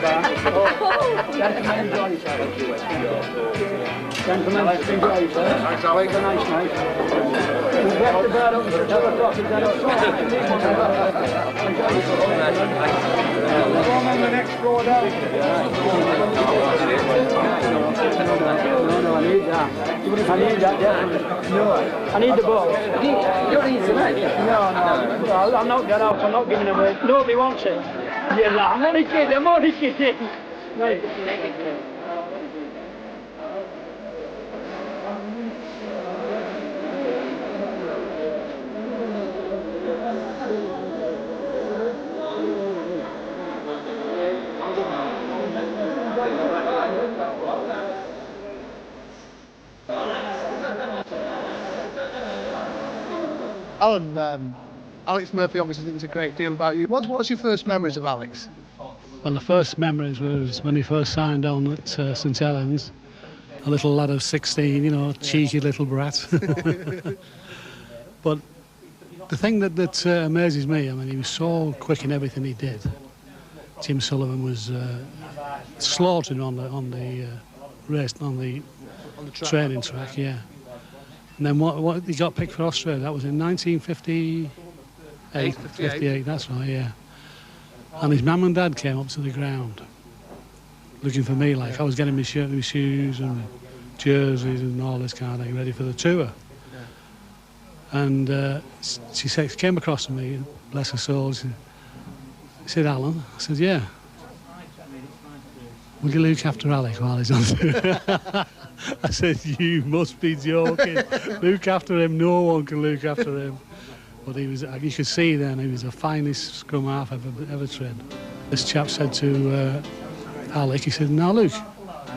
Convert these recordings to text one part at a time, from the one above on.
Gentlemen, enjoy yourself. Gentlemen, enjoy yourself. Thanks, Alex. Have a nice night. We'll get the bird up for 12 o'clock. Is that outside? Go on the next floor down. No, I need that. I need that, definitely. No, I need the ball. You don't need tonight, do you? No, I'll not get out. I'm not giving it away. Nobody wants it. Yeah, I'm only kidding. Right. Alan, Alex Murphy obviously thinks a great deal about you. What's your first memories of Alex? Well, the first memories was when he first signed on at St Helens. A little lad of 16, you know, cheeky little brat. But the thing that amazes me, I mean, he was so quick in everything he did. Tim Sullivan was slaughtering on the training track, yeah. And then what he got picked for Australia, that was in 1958. 58, that's right, yeah. And his mum and dad came up to the ground looking for me, like I was getting my shirt and my shoes and jerseys and all this kind of thing ready for the tour. And she came across to me, bless her soul, she said, Alan? I said, yeah. Will you look after Alec while he's on tour? I said, you must be joking. Look after him, no one can look after him. But he was, you could see then, he was the finest scrum half ever trained. This chap said to Alec, he said, now Luke,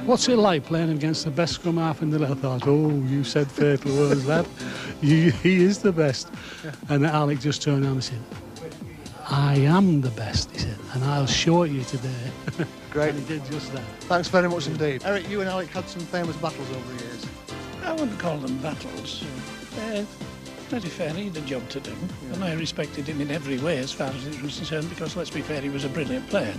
what's it like playing against the best scrum half in the league? I thought, oh, you said fatal words, lad. He is the best. And Alec just turned around and said, I am the best, he said, and I'll show it you today. Great. And he did just that. Thanks very much indeed. Eric, you and Alec had some famous battles over the years. I wouldn't call them battles. Pretty fair, he had a job to do, and I respected him in every way as far as it was concerned, because let's be fair, he was a brilliant player.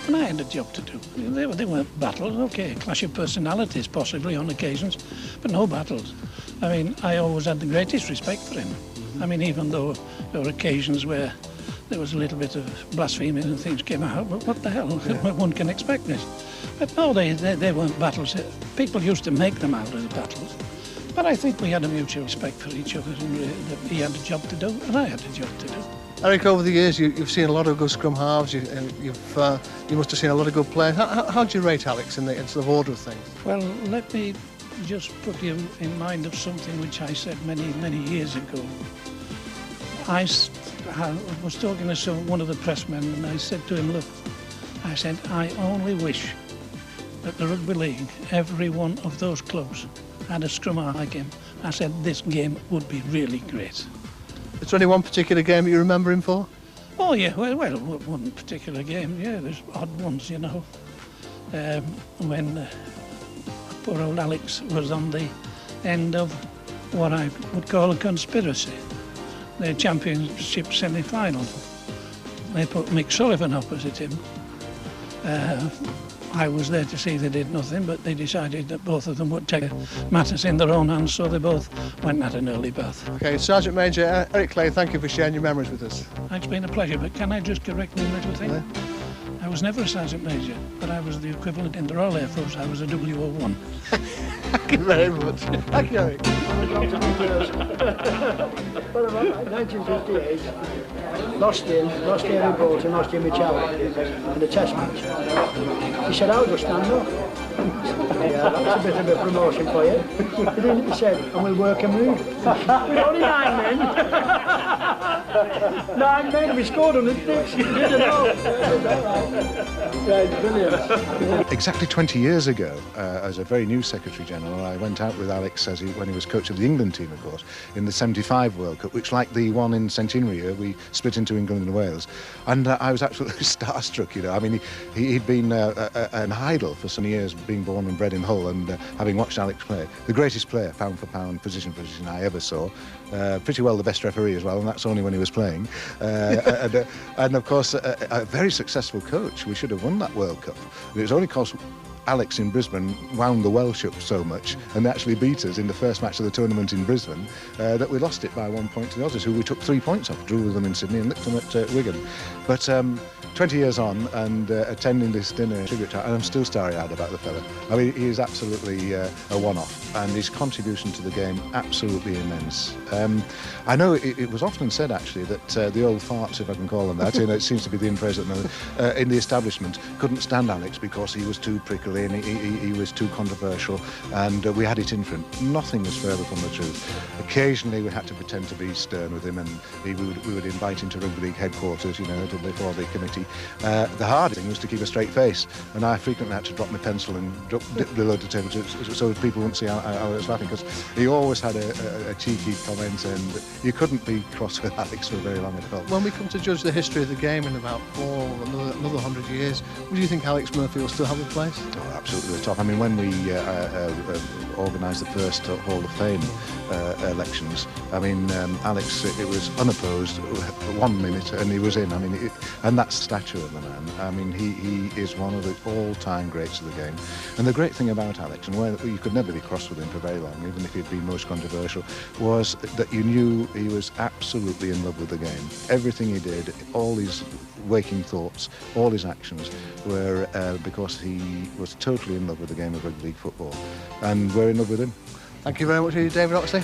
And I had a job to do. They weren't battles, okay, clash of personalities possibly on occasions, but no battles. I mean, I always had the greatest respect for him. I mean, even though there were occasions where there was a little bit of blasphemy and things came out, but what the hell, one can expect this. But no, they weren't battles. People used to make them out as battles. But I think we had a mutual respect for each other, and he had a job to do, and I had a job to do. Eric, over the years, you've seen a lot of good scrum halves. You must have seen a lot of good players. How do you rate Alex in the sort of order of things? Well, let me just put you in mind of something which I said many years ago. I was talking to one of the pressmen, and I said to him, look, I said, I only wish that the Rugby League, every one of those clubs, had a scrum half like him. I said, this game would be really great. Is there any one particular game that you remember him for? Oh, yeah, well, one particular game, yeah, there's odd ones, you know. When poor old Alex was on the end of what I would call a conspiracy. Their championship semi-final. They put Mick Sullivan opposite him. I was there to see they did nothing, but they decided that both of them would take matters in their own hands, so they both went at an early bath. OK, Sergeant Major Eric Clay, thank you for sharing your memories with us. It's been a pleasure, but can I just correct one little thing? Yeah. I was never a Sergeant Major, but I was the equivalent in the Royal Air Force. I was a WO1. Thank you very much. Thank you, Eric. Well, about 1958, lost David Bolt and lost Jimmy Chow in the test match. He said, I'll just stand up. Yeah, that's a bit of a promotion for you. He said, and we'll work a move. We're only 9 men. 9 men, we scored on the sticks. You didn't know. Right, brilliant. Exactly 20 years ago, as a very new Secretary General, I went out with Alex when he was coach of the England team, of course, in the '75 World Cup, which, like the one in Centenary year, we split into England and Wales. And I was absolutely starstruck, you know. I mean, he'd been an idol for some years, being born and bred in Hull, and having watched Alex play, the greatest player, pound for pound, position for position, I ever saw. pretty well the best referee as well, and that's only when he was playing. And of course, a very successful coach. We should have won that World Cup. It was only because Alex in Brisbane wound the Welsh up so much and actually beat us in the first match of the tournament in Brisbane that we lost it by 1 point to the Aussies, who we took 3 points off, drew with them in Sydney and licked them at Wigan. But 20 years on and attending this dinner tribute to, and I'm still starry-eyed about the fella. I mean, he is absolutely a one-off, and his contribution to the game absolutely immense. I know it was often said actually that the old farts, if I can call them that, it seems to be the phrase at the moment, in the establishment couldn't stand Alex because he was too prickly and he was too controversial, and we had it in for him. Nothing was further from the truth. Occasionally we had to pretend to be stern with him, and we would invite him to Rugby League headquarters, you know, before the committee. The hard thing was to keep a straight face, and I frequently had to drop my pencil and dip below the table so people wouldn't see how I was laughing, because he always had a cheeky comment, and you couldn't be cross with Alex for very long at all. When we come to judge the history of the game in about another 100 years, do you think Alex Murphy will still have a place? Oh, absolutely the top. I mean, when we organised the first Hall of Fame elections, I mean, Alex, it was unopposed, 1 minute, and he was in. I mean, and that stature of the man, I mean, he is one of the all-time greats of the game. And the great thing about Alex, and where you could never be cross with him for very long, even if he'd been most controversial, was that you knew he was absolutely in love with the game. Everything he did, all his waking thoughts, all his actions were because he was totally in love with the game of rugby league football, and we're in love with him. Thank you very much, David Oxley.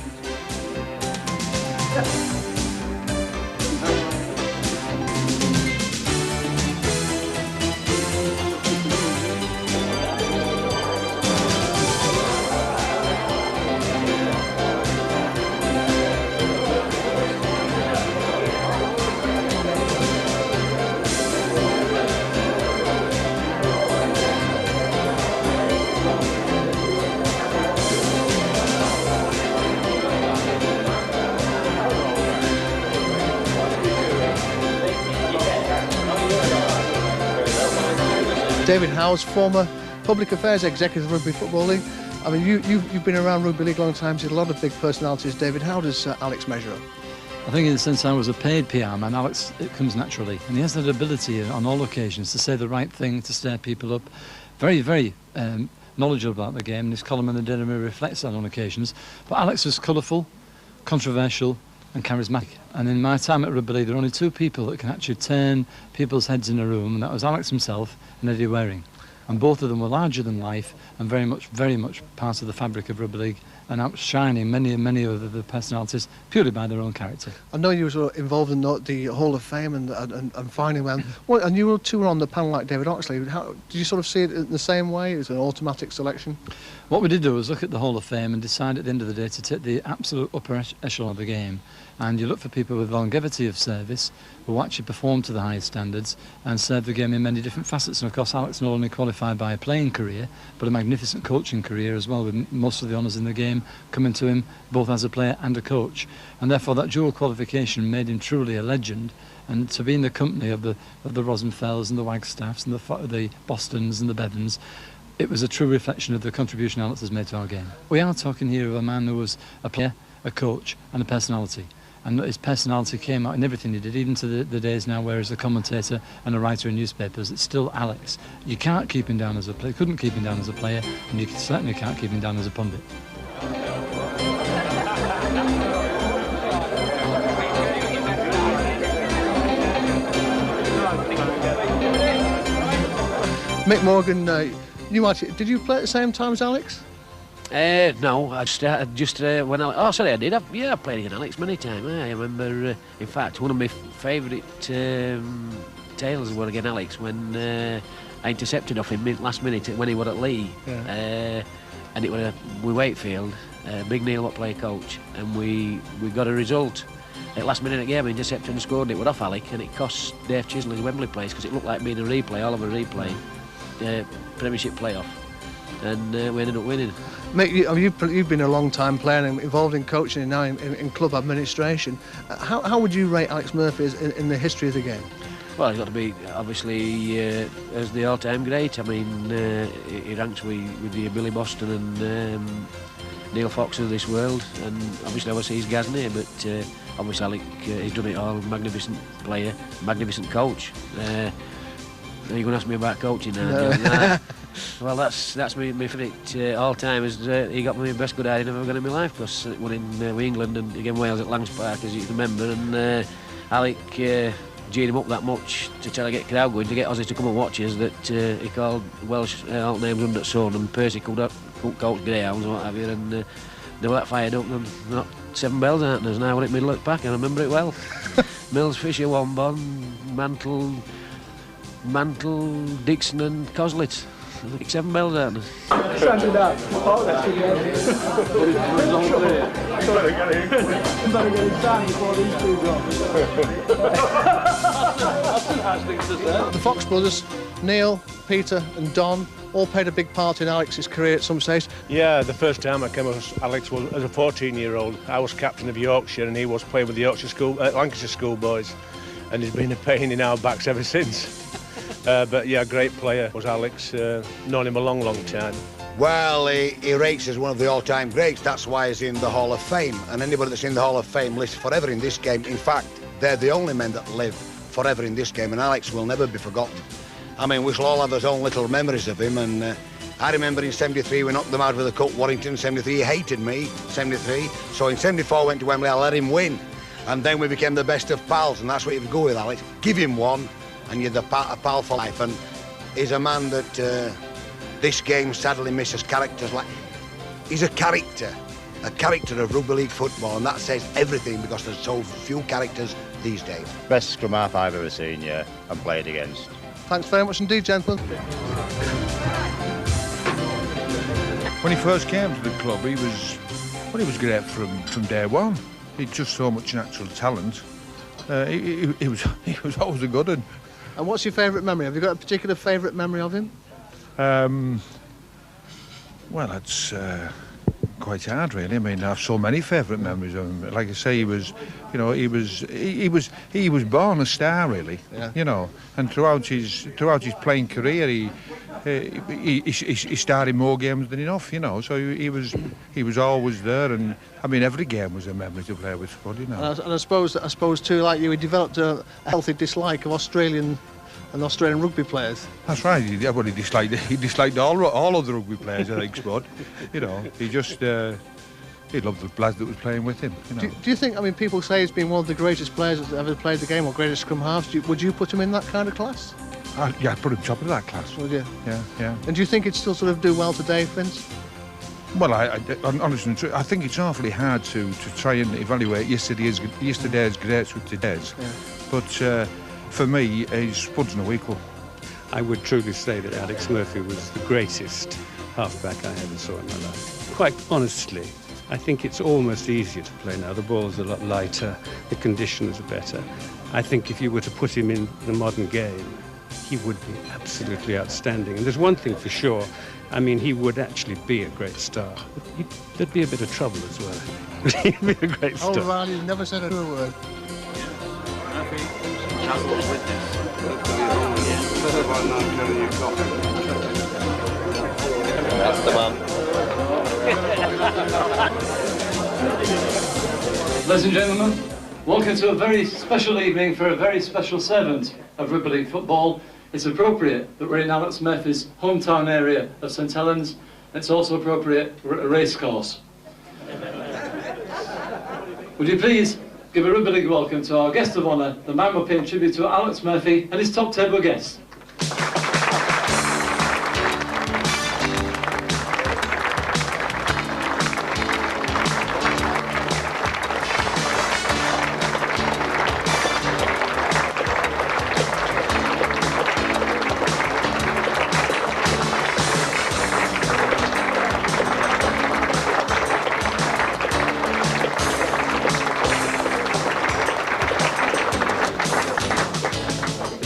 David Howes, former Public Affairs Executive of Rugby Football League. I mean, you've been around rugby league a long time, seen a lot of big personalities. David, how does Alex measure up? I think in the sense I was a paid PR man, Alex, it comes naturally. And he has that ability on all occasions to say the right thing, to stir people up. Very, very knowledgeable about the game, and his column in the Daily Mirror reflects that on occasions. But Alex was colourful, controversial and charismatic. And in my time at Rugby League, there are only two people that can actually turn people's heads in a room, and that was Alex himself and Eddie Waring. And both of them were larger than life and very much part of the fabric of Rugby League, and outshining many of the personalities purely by their own character. I know you were involved in the Hall of Fame and finding them. Well, and you two were on the panel like David Oxley. How, did you sort of see it in the same way? It was an automatic selection? What we did do was look at the Hall of Fame and decide at the end of the day to take the absolute upper echelon of the game. And you look for people with longevity of service who actually perform to the highest standards and serve the game in many different facets. And of course, Alex not only qualified by a playing career, but a magnificent coaching career as well, with most of the honours in the game coming to him both as a player and a coach. And therefore that dual qualification made him truly a legend. And to be in the company of the Rosenfelds and the Wagstaffs and the Bostons and the Bevans, it was a true reflection of the contribution Alex has made to our game. We are talking here of a man who was a player, a coach and a personality. And his personality came out in everything he did, even to the days now where he's a commentator and a writer in newspapers. It's still Alex. You can't keep him down as a player, couldn't keep him down as a player, and you certainly can't keep him down as a pundit. Mick Morgan, did you play at the same time as Alex? No, I started when I... Oh, sorry, I did. I played against Alex many times. I remember, in fact, one of my favourite tales were against Alex when I intercepted off him last minute when he was at Lee. Yeah. And it was with Wakefield, Big Neil what play coach, and we got a result. At last minute of the game, I intercepted and scored. It was off Alec, and it cost Dave Chisley's Wembley place because it looked like being a replay, all of a replay, Premiership playoff, and we ended up winning. Mick, you've been a long time player and involved in coaching and now in club administration. How would you rate Alex Murphy in the history of the game? Well, he's got to be obviously as the all-time great. I mean, he ranks with the Billy Boston Neil Fox of this world, and obviously overseas Gazny, but obviously Alec, he's done it all. Magnificent player, magnificent coach. Are you going to ask me about coaching now? No. Nah. Well, that's my favourite all time. Is he got me the best good idea I've ever got in my life, because it won in England and again Wales at Langs Park, as you can remember, and Alec geared him up that much to try to get crowd going, to get Ozzy to come and watch us, that he called Welsh alt names under son, and Percy could coach greyhounds and what have you, and they were that fired up and not 7 bells out, and there's now we're at middle of the pack, and I remember it well. Mills, Fisher, Wambon, Mantle, Dixon and Coslett. 7 bells out. Standing up. Oh, that's again. Better get it signed before these two drop. The Fox brothers, Neil, Peter and Don, all played a big part in Alex's career at some stage. Yeah, the first time I came across Alex was as a 14-year-old. I was captain of Yorkshire and he was playing with the Lancashire schoolboys, and he's been a pain in our backs ever since. But yeah, great player was Alex. Known him a long, long time. Well, he rates as one of the all-time greats. That's why he's in the Hall of Fame. And anybody that's in the Hall of Fame lives forever in this game. In fact, they're the only men that live forever in this game, and Alex will never be forgotten. I mean, we shall all have our own little memories of him, and I remember in 73 we knocked them out with the Cup, Warrington. 73 he hated me, 73. So in 74 went to Wembley, I let him win. And then we became the best of pals, and that's what you go with Alex. Give him one, and you're a pal for life. And he's a man that this game sadly misses characters like... He's a character of rugby league football, and that says everything because there's so few characters these days. Best scrum half I've ever seen, yeah, and played against. Thanks very much indeed, gentlemen. When he first came to the club, he was great from day one. He'd just so much natural talent. He was always a good one. And what's your favourite memory? Have you got a particular favourite memory of him? Well, that's quite hard, really. I mean, I have so many favourite memories of him. Like I say, he was born a star, really. Yeah. You know, and throughout his playing career, he started more games than enough. You know, so he was always there, and I mean, every game was a memory to play with squad. You know. And I suppose too, like you, he developed a healthy dislike of Australian rugby players. That's right. He disliked all of the rugby players, I think, Spud. You know, he just he loved the lads that was playing with him. You know. Do you think? I mean, people say he's been one of the greatest players that's ever played the game, or greatest scrum halves. Would you put him in that kind of class? Yeah, I'd put him top of that class. Would you? Yeah. And do you think he'd still sort of do well today, Vince? Well, honestly, I think it's awfully hard to try and evaluate yesterday's greats with today's. Yeah. But for me, Spud's no equal. I would truly say that Alex Murphy was the greatest halfback I ever saw in my life. Quite honestly, I think it's almost easier to play now. The ball's a lot lighter, the conditions are better. I think if you were to put him in the modern game, he would be absolutely outstanding. And there's one thing for sure, I mean, he would actually be a great star. There'd be a bit of trouble as well. He'd be a great star. Oh, Riley never said a word. That's the man. Ladies and gentlemen, welcome to a very special evening for a very special servant of rugby league football. It's appropriate that we're in Alex Murphy's hometown area of St Helens. It's also appropriate we're at a racecourse. Would you please give a rugby league welcome to our guest of honour, the man we're paying tribute to, Alex Murphy, and his top table guests.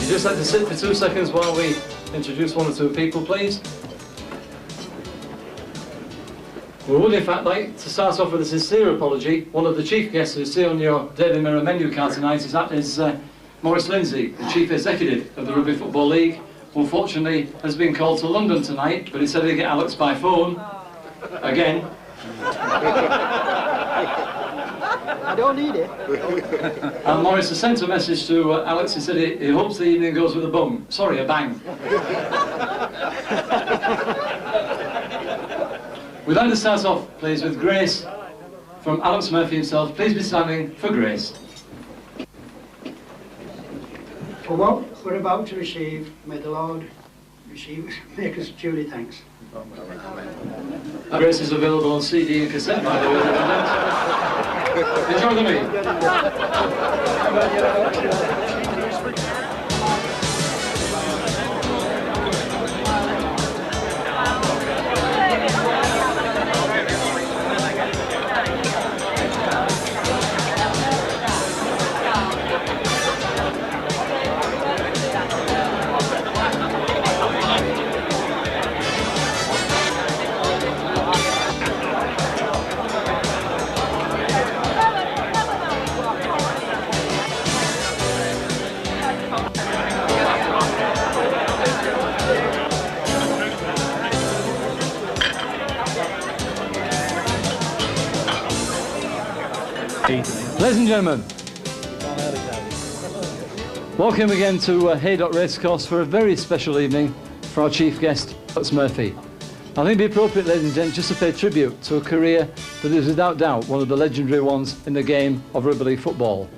Just like to sit for 2 seconds while we introduce one or two people, please. We would in fact like to start off with a sincere apology. One of the chief guests who see on your Daily Mirror menu card tonight is Maurice Lindsay, the Chief Executive of the Rugby Football League, who unfortunately has been called to London tonight, but he said he'd get Alex by phone, again, I don't need it. And Morris has sent a message to Alex. He said he hopes the evening goes with a bung. Sorry, a bang. We'd like to start off, please, with Grace from Alex Murphy himself. Please be standing for Grace. For what we're about to receive, may the Lord make us duly thanks. Grace is available on CD and cassette, by the way. Enjoy the meal. Ladies and gentlemen, welcome again to Haydock Racecourse for a very special evening for our chief guest, Alex Murphy. I think it'd be appropriate, ladies and gentlemen, just to pay tribute to a career that is without doubt one of the legendary ones in the game of rugby league football.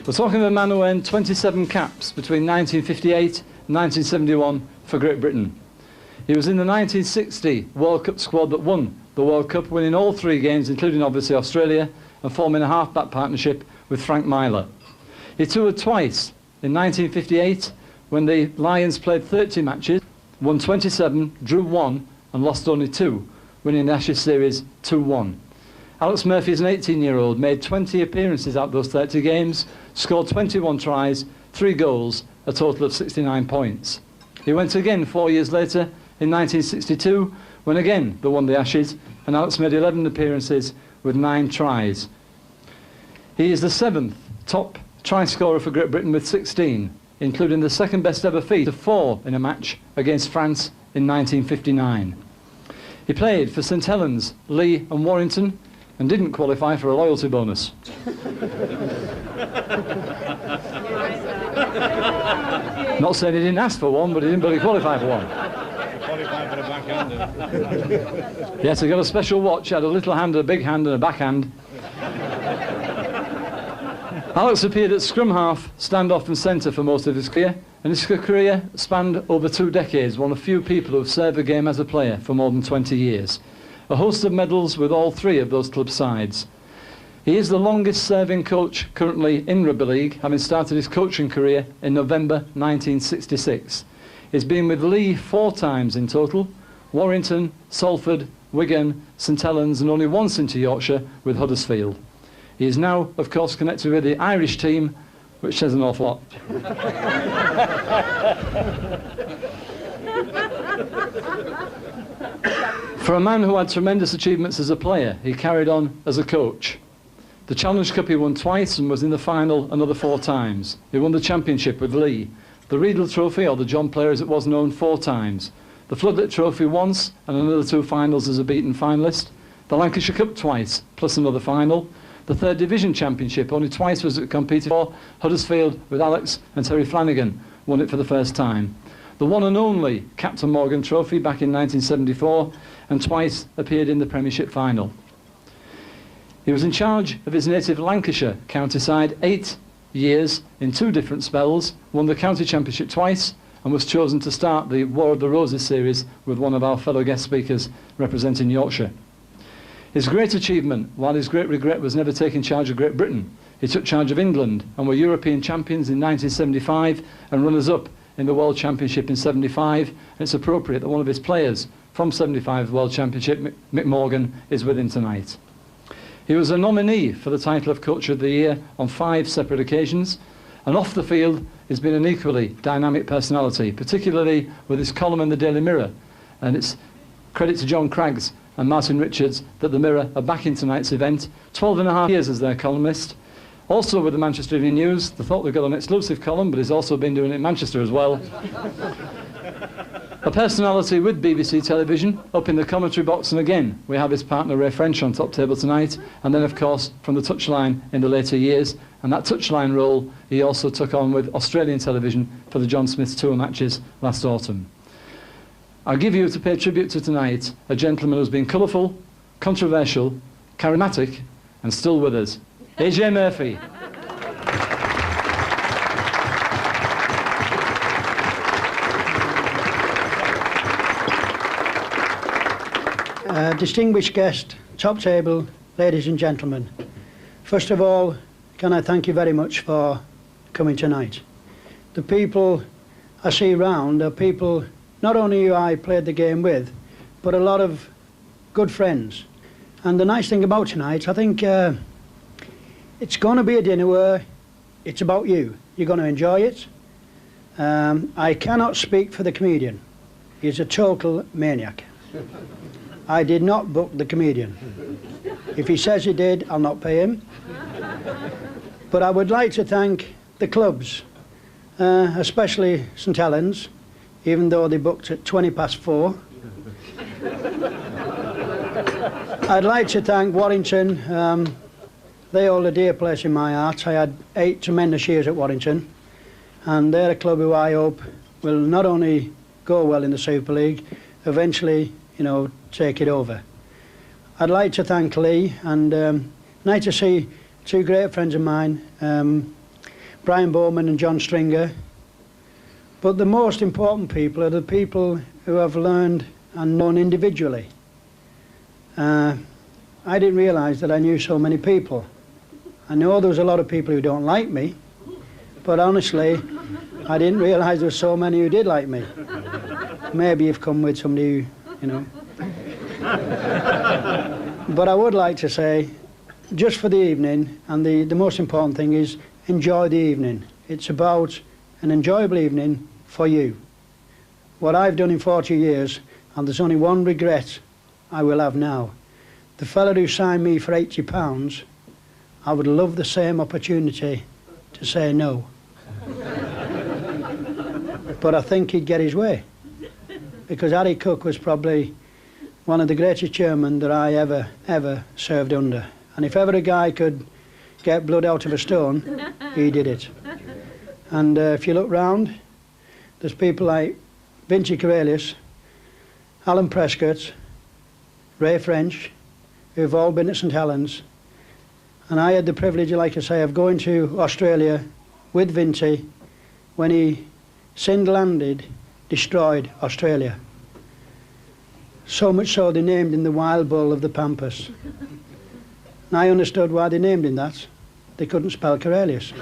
We're talking of a man who earned 27 caps between 1958 and 1971 for Great Britain. He was in the 1960 World Cup squad that won the World Cup, winning all 3 games, including obviously Australia, and forming a half-back partnership with Frank Myler. He toured twice, in 1958 when the Lions played 30 matches, won 27, drew 1 and lost only 2, winning the Ashes series 2-1. Alex Murphy is an 18-year-old, made 20 appearances out those 30 games, scored 21 tries, 3 goals, a total of 69 points. He went again 4 years later in 1962 when again they won the Ashes, and Alex made 11 appearances with 9 tries. He is the 7th top try scorer for Great Britain with 16, including the 2nd best ever feat of 4 in a match against France in 1959. He played for St Helens, Leigh and Warrington and didn't qualify for a loyalty bonus. Not saying he didn't ask for one, but he didn't really qualify for one. Yes, he got a special watch, had a little hand, a big hand and a backhand. Alex appeared at scrum half, stand-off and centre for most of his career, and his career spanned over 2 decades, one of few people who have served the game as a player for more than 20 years. A host of medals with all 3 of those club sides. He is the longest serving coach currently in Rugby League, having started his coaching career in November 1966. He's been with Leigh 4 times in total, Warrington, Salford, Wigan, St Helens and only once into Yorkshire with Huddersfield. He is now, of course, connected with the Irish team, which says an awful lot. For a man who had tremendous achievements as a player, he carried on as a coach. The Challenge Cup he won twice and was in the final another 4 times. He won the championship with Leigh. The Riedel Trophy, or the John Player as it was known, 4 times. The Floodlit Trophy once and another 2 finals as a beaten finalist. The Lancashire Cup twice, plus another final. The 3rd Division Championship, only twice was it competed for. Huddersfield with Alex and Terry Flanagan won it for the first time. The one and only Captain Morgan Trophy back in 1974 and twice appeared in the Premiership final. He was in charge of his native Lancashire county side 8 years in 2 different spells, won the county championship twice and was chosen to start the War of the Roses series with one of our fellow guest speakers representing Yorkshire. His great achievement, while his great regret was never taking charge of Great Britain, he took charge of England and were European champions in 1975 and runners-up in the World Championship in 75. And it's appropriate that one of his players from 75 World Championship, Mick Morgan, is with him tonight. He was a nominee for the title of Coach of the Year on 5 separate occasions, and off the field he's been an equally dynamic personality, particularly with his column in the Daily Mirror. And it's credit to John Craggs and Martin Richards that the Mirror are back in tonight's event. 12.5 years as their columnist. Also with the Manchester Evening News, they thought they've got an exclusive column, but he's also been doing it in Manchester as well. A personality with BBC Television up in the commentary box, and again we have his partner Ray French on top table tonight, and then of course from the touchline in the later years, and that touchline role he also took on with Australian television for the John Smith's tour matches last autumn. I'll give you to pay tribute to tonight a gentleman who's been colourful, controversial, charismatic and still with us, AJ Murphy. Distinguished guest, top table, ladies and gentlemen. First of all, can I thank you very much for coming tonight. The people I see round are people not only who I played the game with, but a lot of good friends. And the nice thing about tonight, I think it's going to be a dinner where it's about you. You're going to enjoy it. I cannot speak for the comedian. He's a total maniac. I did not book the comedian. If he says he did, I'll not pay him. But I would like to thank the clubs, especially St Helens, even though they booked at 4:20. I'd like to thank Warrington. They hold a dear place in my heart. I had 8 tremendous years at Warrington, and they're a club who I hope will not only go well in the Super League, eventually, you know, take it over. I'd like to thank Lee, and nice to see 2 great friends of mine, Brian Bowman and John Stringer. But the most important people are the people who I've learned and known individually. I didn't realise that I knew so many people. I know there's a lot of people who don't like me, but honestly, I didn't realise there were so many who did like me. Maybe you've come with somebody who, you know. But I would like to say, just for the evening, and the most important thing is enjoy the evening. It's about an enjoyable evening for you. What I've done in 40 years, and there's only one regret I will have now. The fella who signed me for £80, I would love the same opportunity to say no. But I think he'd get his way, because Harry Cook was probably one of the greatest chairmen that I ever served under. And if ever a guy could get blood out of a stone, he did it. And if you look round, there's people like Vinci Corellius, Alan Prescott, Ray French, who've all been at St Helens. And I had the privilege, like I say, of going to Australia with Vinci when he single-handed destroyed Australia. So much so they named him the Wild Bull of the Pampas. And I understood why they named him that. They couldn't spell Corellius.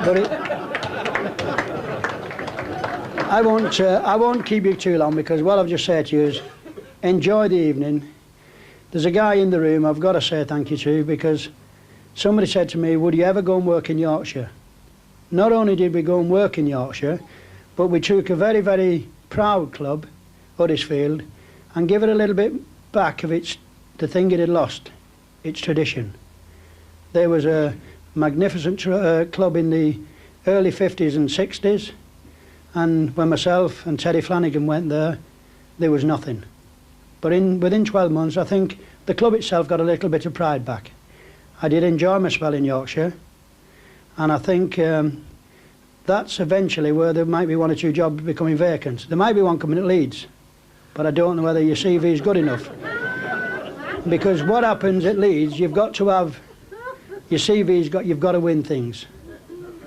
But I won't keep you too long, because what I've just said to you is enjoy the evening. There's a guy in the room I've got to say thank you to, because somebody said to me, would you ever go and work in Yorkshire? Not only did we go and work in Yorkshire, but we took a very, very proud club, Huddersfield, and give it a little bit back of the thing it had lost, its tradition. There was a magnificent club in the early 50s and 60s, and when myself and Teddy Flanagan went there was nothing. But within 12 months, I think the club itself got a little bit of pride back. I did enjoy my spell in Yorkshire, and I think that's eventually where there might be 1 or 2 jobs becoming vacant. There might be one coming at Leeds, but I don't know whether your CV is good enough. Because what happens at Leeds, you've got to have, your CV's you've got to win things.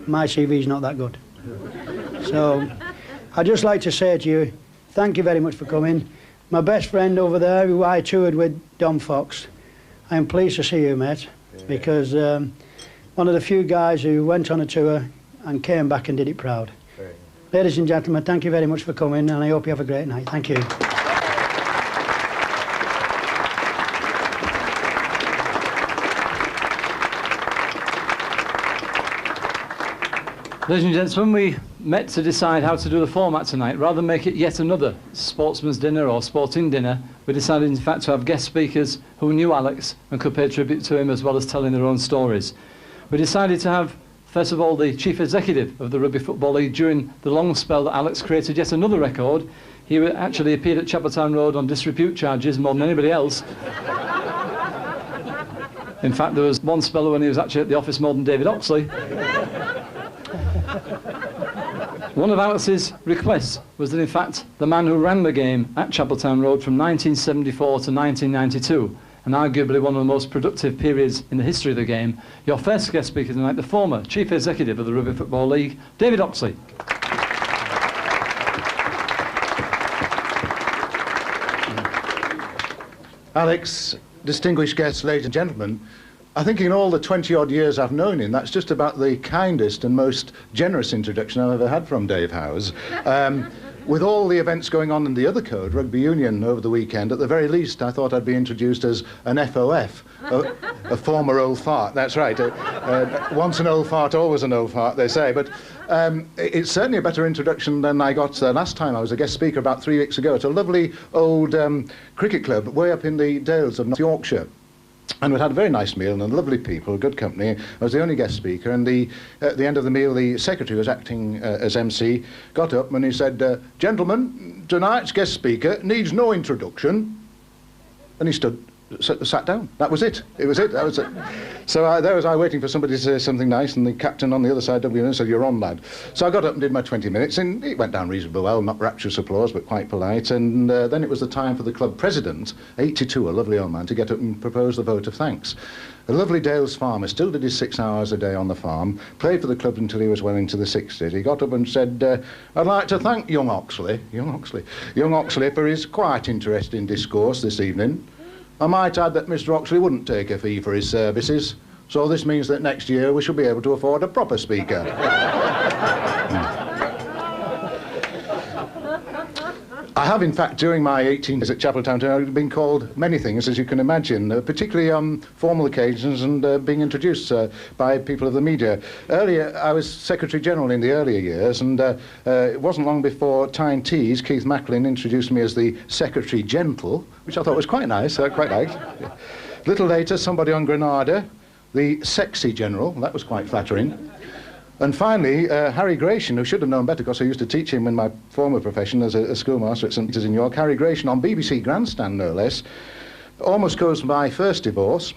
My CV's not that good. So I'd just like to say to you, thank you very much for coming. My best friend over there, who I toured with, Don Fox, I'm pleased to see you, mate, because one of the few guys who went on a tour and came back and did it proud. Ladies and gentlemen, thank you very much for coming, and I hope you have a great night. Thank you. Ladies and gentlemen, we met to decide how to do the format tonight. Rather than make it yet another sportsman's dinner or sporting dinner, we decided in fact to have guest speakers who knew Alex and could pay tribute to him, as well as telling their own stories. We decided to have First of all, the Chief Executive of the Rugby Football League during the long spell that Alex created yet another record. He actually appeared at Chapeltown Road on disrepute charges more than anybody else. In fact, there was one spell when he was actually at the office more than David Oxley. One of Alex's requests was that, in fact, the man who ran the game at Chapeltown Road from 1974 to 1992, and arguably one of the most productive periods in the history of the game, your first guest speaker tonight, the former Chief Executive of the Rugby Football League, David Oxley. Alex, distinguished guests, ladies and gentlemen, I think in all the 20-odd years I've known him, that's just about the kindest and most generous introduction I've ever had from Dave Howes. With all the events going on in the other code, Rugby Union, over the weekend, at the very least, I thought I'd be introduced as an FOF, a former old fart. That's right. Once an old fart, always an old fart, they say. But it's certainly a better introduction than I got last time. I was a guest speaker about 3 weeks ago at a lovely old cricket club way up in the Dales of North Yorkshire. And we had a very nice meal and lovely people, good company. I was the only guest speaker, and at the end of the meal, the secretary was acting as MC, got up and he said, "Gentlemen, tonight's guest speaker needs no introduction." And he sat down. That was it. It was it. That was it. So there was I waiting for somebody to say something nice, and the captain on the other side of the said, "You're on, lad." So I got up and did my 20 minutes, and it went down reasonably well, not rapturous applause, but quite polite. And then it was the time for the club president, 82, a lovely old man, to get up and propose the vote of thanks. A lovely Dales farmer, still did his 6 hours a day on the farm, played for the club until he was well into the 60s. He got up and said, "I'd like to thank young Oxley for his quite interesting discourse this evening. I might add that Mr. Oxley wouldn't take a fee for his services, so this means that next year we shall be able to afford a proper speaker." I have, in fact, during my 18 years at Chapeltown, been called many things, as you can imagine, particularly on formal occasions and being introduced by people of the media. Earlier, I was Secretary General in the earlier years, and it wasn't long before Tyne Tees, Keith Macklin, introduced me as the Secretary Gentle, which I thought was quite nice, quite nice. A little later, somebody on Granada, the Sexy General, that was quite flattering. And finally, Harry Gratian, who should have known better because I used to teach him in my former profession as a schoolmaster at St Peter's in York. Harry Gratian, on BBC Grandstand no less, almost caused my first divorce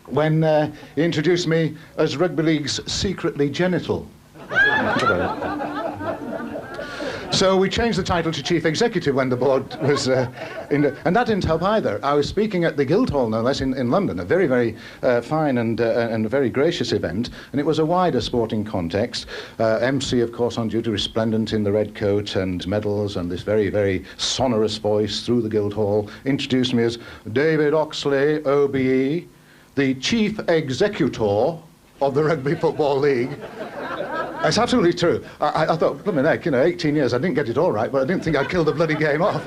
when he introduced me as Rugby League's secretly genital. So we changed the title to Chief Executive when the board was and that didn't help either. I was speaking at the Guildhall, no less, in London, a very, very fine and a very gracious event, and it was a wider sporting context. MC, of course, on duty, resplendent in the red coat and medals, and this very, very sonorous voice through the Guildhall introduced me as David Oxley, OBE, the Chief Executor of the Rugby Football League. It's absolutely true. I thought, blooming heck, 18 years, I didn't get it all right, but I didn't think I'd kill the bloody game off.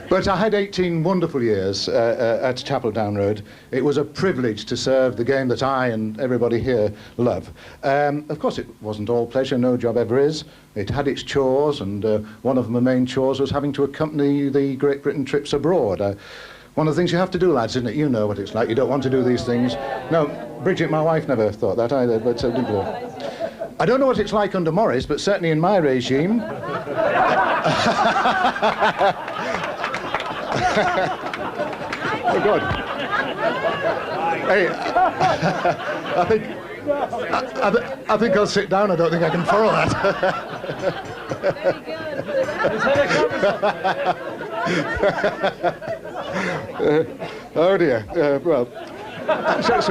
But I had 18 wonderful years at Chapeltown Road. It was a privilege to serve the game that I and everybody here love. Of course, it wasn't all pleasure, no job ever is. It had its chores, and one of the main chores was having to accompany the Great Britain trips abroad. One of the things you have to do, lads, isn't it? You know what it's like. You don't want to do these things. No, Bridget, my wife, never thought that either, but so did we. I don't know what it's like under Morris, but certainly in my regime... Oh, God. Hey, I think I'll sit down. I don't think I can follow that. Oh dear. Well, let's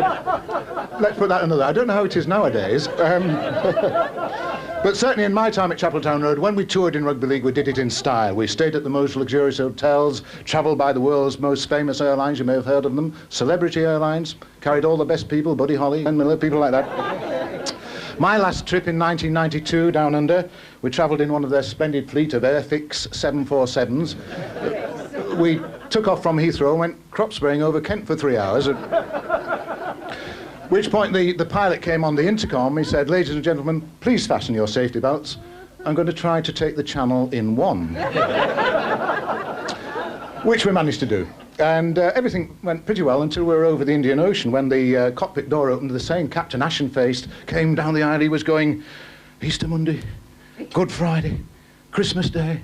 put that another. I don't know how it is nowadays. But certainly in my time at Chapeltown Road, when we toured in Rugby League, we did it in style. We stayed at the most luxurious hotels, travelled by the world's most famous airlines, you may have heard of them, Celebrity Airlines, carried all the best people, Buddy Holly, Ken Miller, people like that. My last trip in 1992 down under, we travelled in one of their splendid fleet of Airfix 747s. We took off from Heathrow and went crop spraying over Kent for 3 hours. At which point the pilot came on the intercom. He said, "Ladies and gentlemen, please fasten your safety belts. I'm going to try to take the channel in one." Which we managed to do. And everything went pretty well until we were over the Indian Ocean, when the cockpit door opened. The same Captain Ashen-faced came down the aisle. He was going, Easter Monday, Good Friday, Christmas Day,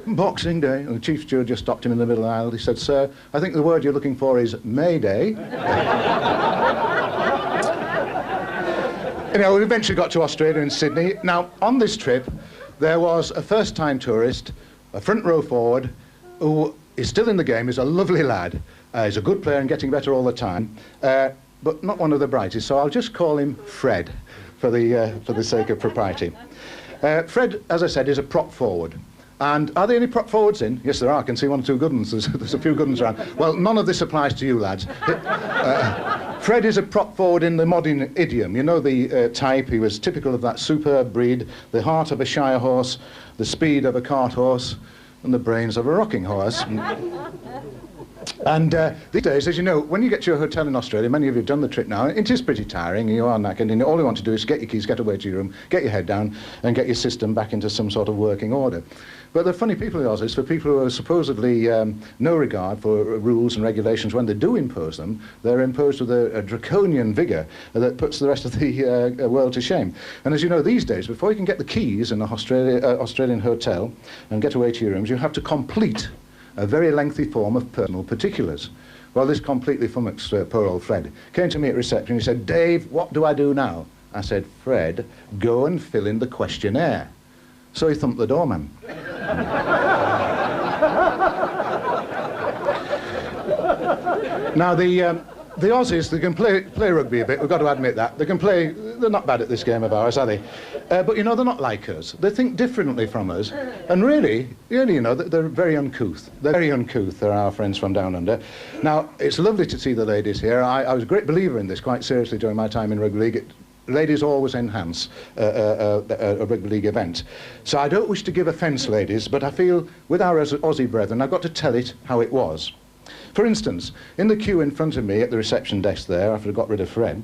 Boxing Day. And the chief steward just stopped him in the middle of the aisle. He said, "Sir, I think the word you're looking for is May Day." You know, we eventually got to Australia and Sydney. Now, on this trip, there was a first-time tourist, a front row forward, who is still in the game, is a lovely lad. He's a good player and getting better all the time, but not one of the brightest, so I'll just call him Fred for the sake of propriety. Fred, as I said, is a prop forward. And are there any prop forwards in? Yes, there are. I can see one or two good ones. There's a few good ones around. Well, none of this applies to you, lads. Fred is a prop forward in the modern idiom. You know the type. He was typical of that superb breed, the heart of a shire horse, the speed of a cart horse, and the brains of a rocking horse. And these days, as you know, when you get to your hotel in Australia, many of you have done the trip now, it is pretty tiring, you are knackered, and all you want to do is get your keys, get away to your room, get your head down, and get your system back into some sort of working order. But the funny people in Aussies, for people who have supposedly no regard for rules and regulations, when they do impose them, they're imposed with a draconian vigour that puts the rest of the world to shame. And as you know, these days, before you can get the keys in an Australian hotel and get away to your rooms, you have to complete a very lengthy form of personal particulars. Well, this completely flummoxed poor old Fred came to me at reception. He said, "Dave, what do I do now?" I said, "Fred, go and fill in the questionnaire." So he thumped the doorman. Now, the Aussies, they can play rugby a bit, we've got to admit that. They can play, they're not bad at this game of ours, are they? But, you know, they're not like us. They think differently from us. And really, you know, they're very uncouth. They're very uncouth, they're our friends from down under. Now, it's lovely to see the ladies here. I was a great believer in this, quite seriously, during my time in rugby league. Ladies always enhance a rugby league event. So I don't wish to give offence, ladies, but I feel, with our Aussie brethren, I've got to tell it how it was. For instance, in the queue in front of me at the reception desk there, after I got rid of Fred,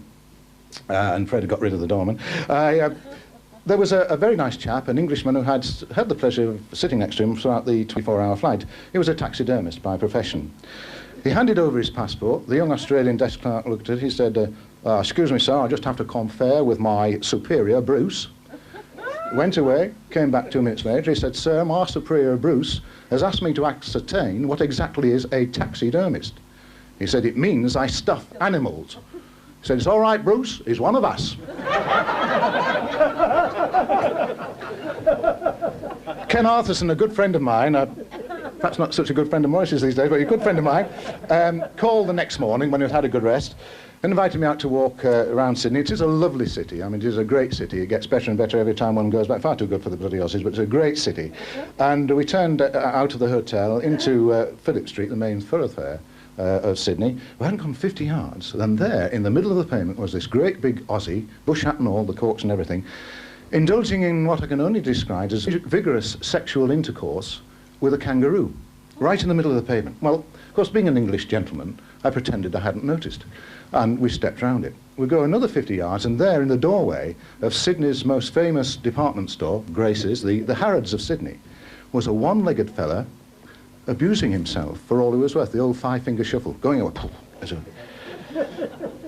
and Fred had got rid of the doorman, there was a very nice chap, an Englishman who had the pleasure of sitting next to him throughout the 24-hour flight. He was a taxidermist by profession. He handed over his passport. The young Australian desk clerk looked at it. He said, "Excuse me, sir, I just have to confer with my superior, Bruce." Went away, came back 2 minutes later. He said, "Sir, my superior, Bruce, has asked me to ascertain what exactly is a taxidermist." He said, "It means I stuff animals." He said, "It's all right, Bruce, he's one of us." Ken Arthurson, a good friend of mine, perhaps not such a good friend of Morris's these days, but a good friend of mine, called the next morning when he'd had a good rest and invited me out to walk around Sydney. It is a lovely city. I mean, it is a great city. It gets better and better every time one goes back. Far too good for the bloody Aussies, but it's a great city. And we turned out of the hotel into Phillip Street, the main thoroughfare of Sydney. We hadn't gone 50 yards, and there, in the middle of the pavement, was this great big Aussie, bush hat and all, the corks and everything, indulging in what I can only describe as vigorous sexual intercourse with a kangaroo, right in the middle of the pavement. Well, of course, being an English gentleman, I pretended I hadn't noticed, and we stepped round it. We go another 50 yards, and there in the doorway of Sydney's most famous department store, Grace's, the Harrods of Sydney, was a one-legged fella abusing himself for all he was worth, the old five-finger shuffle, going away.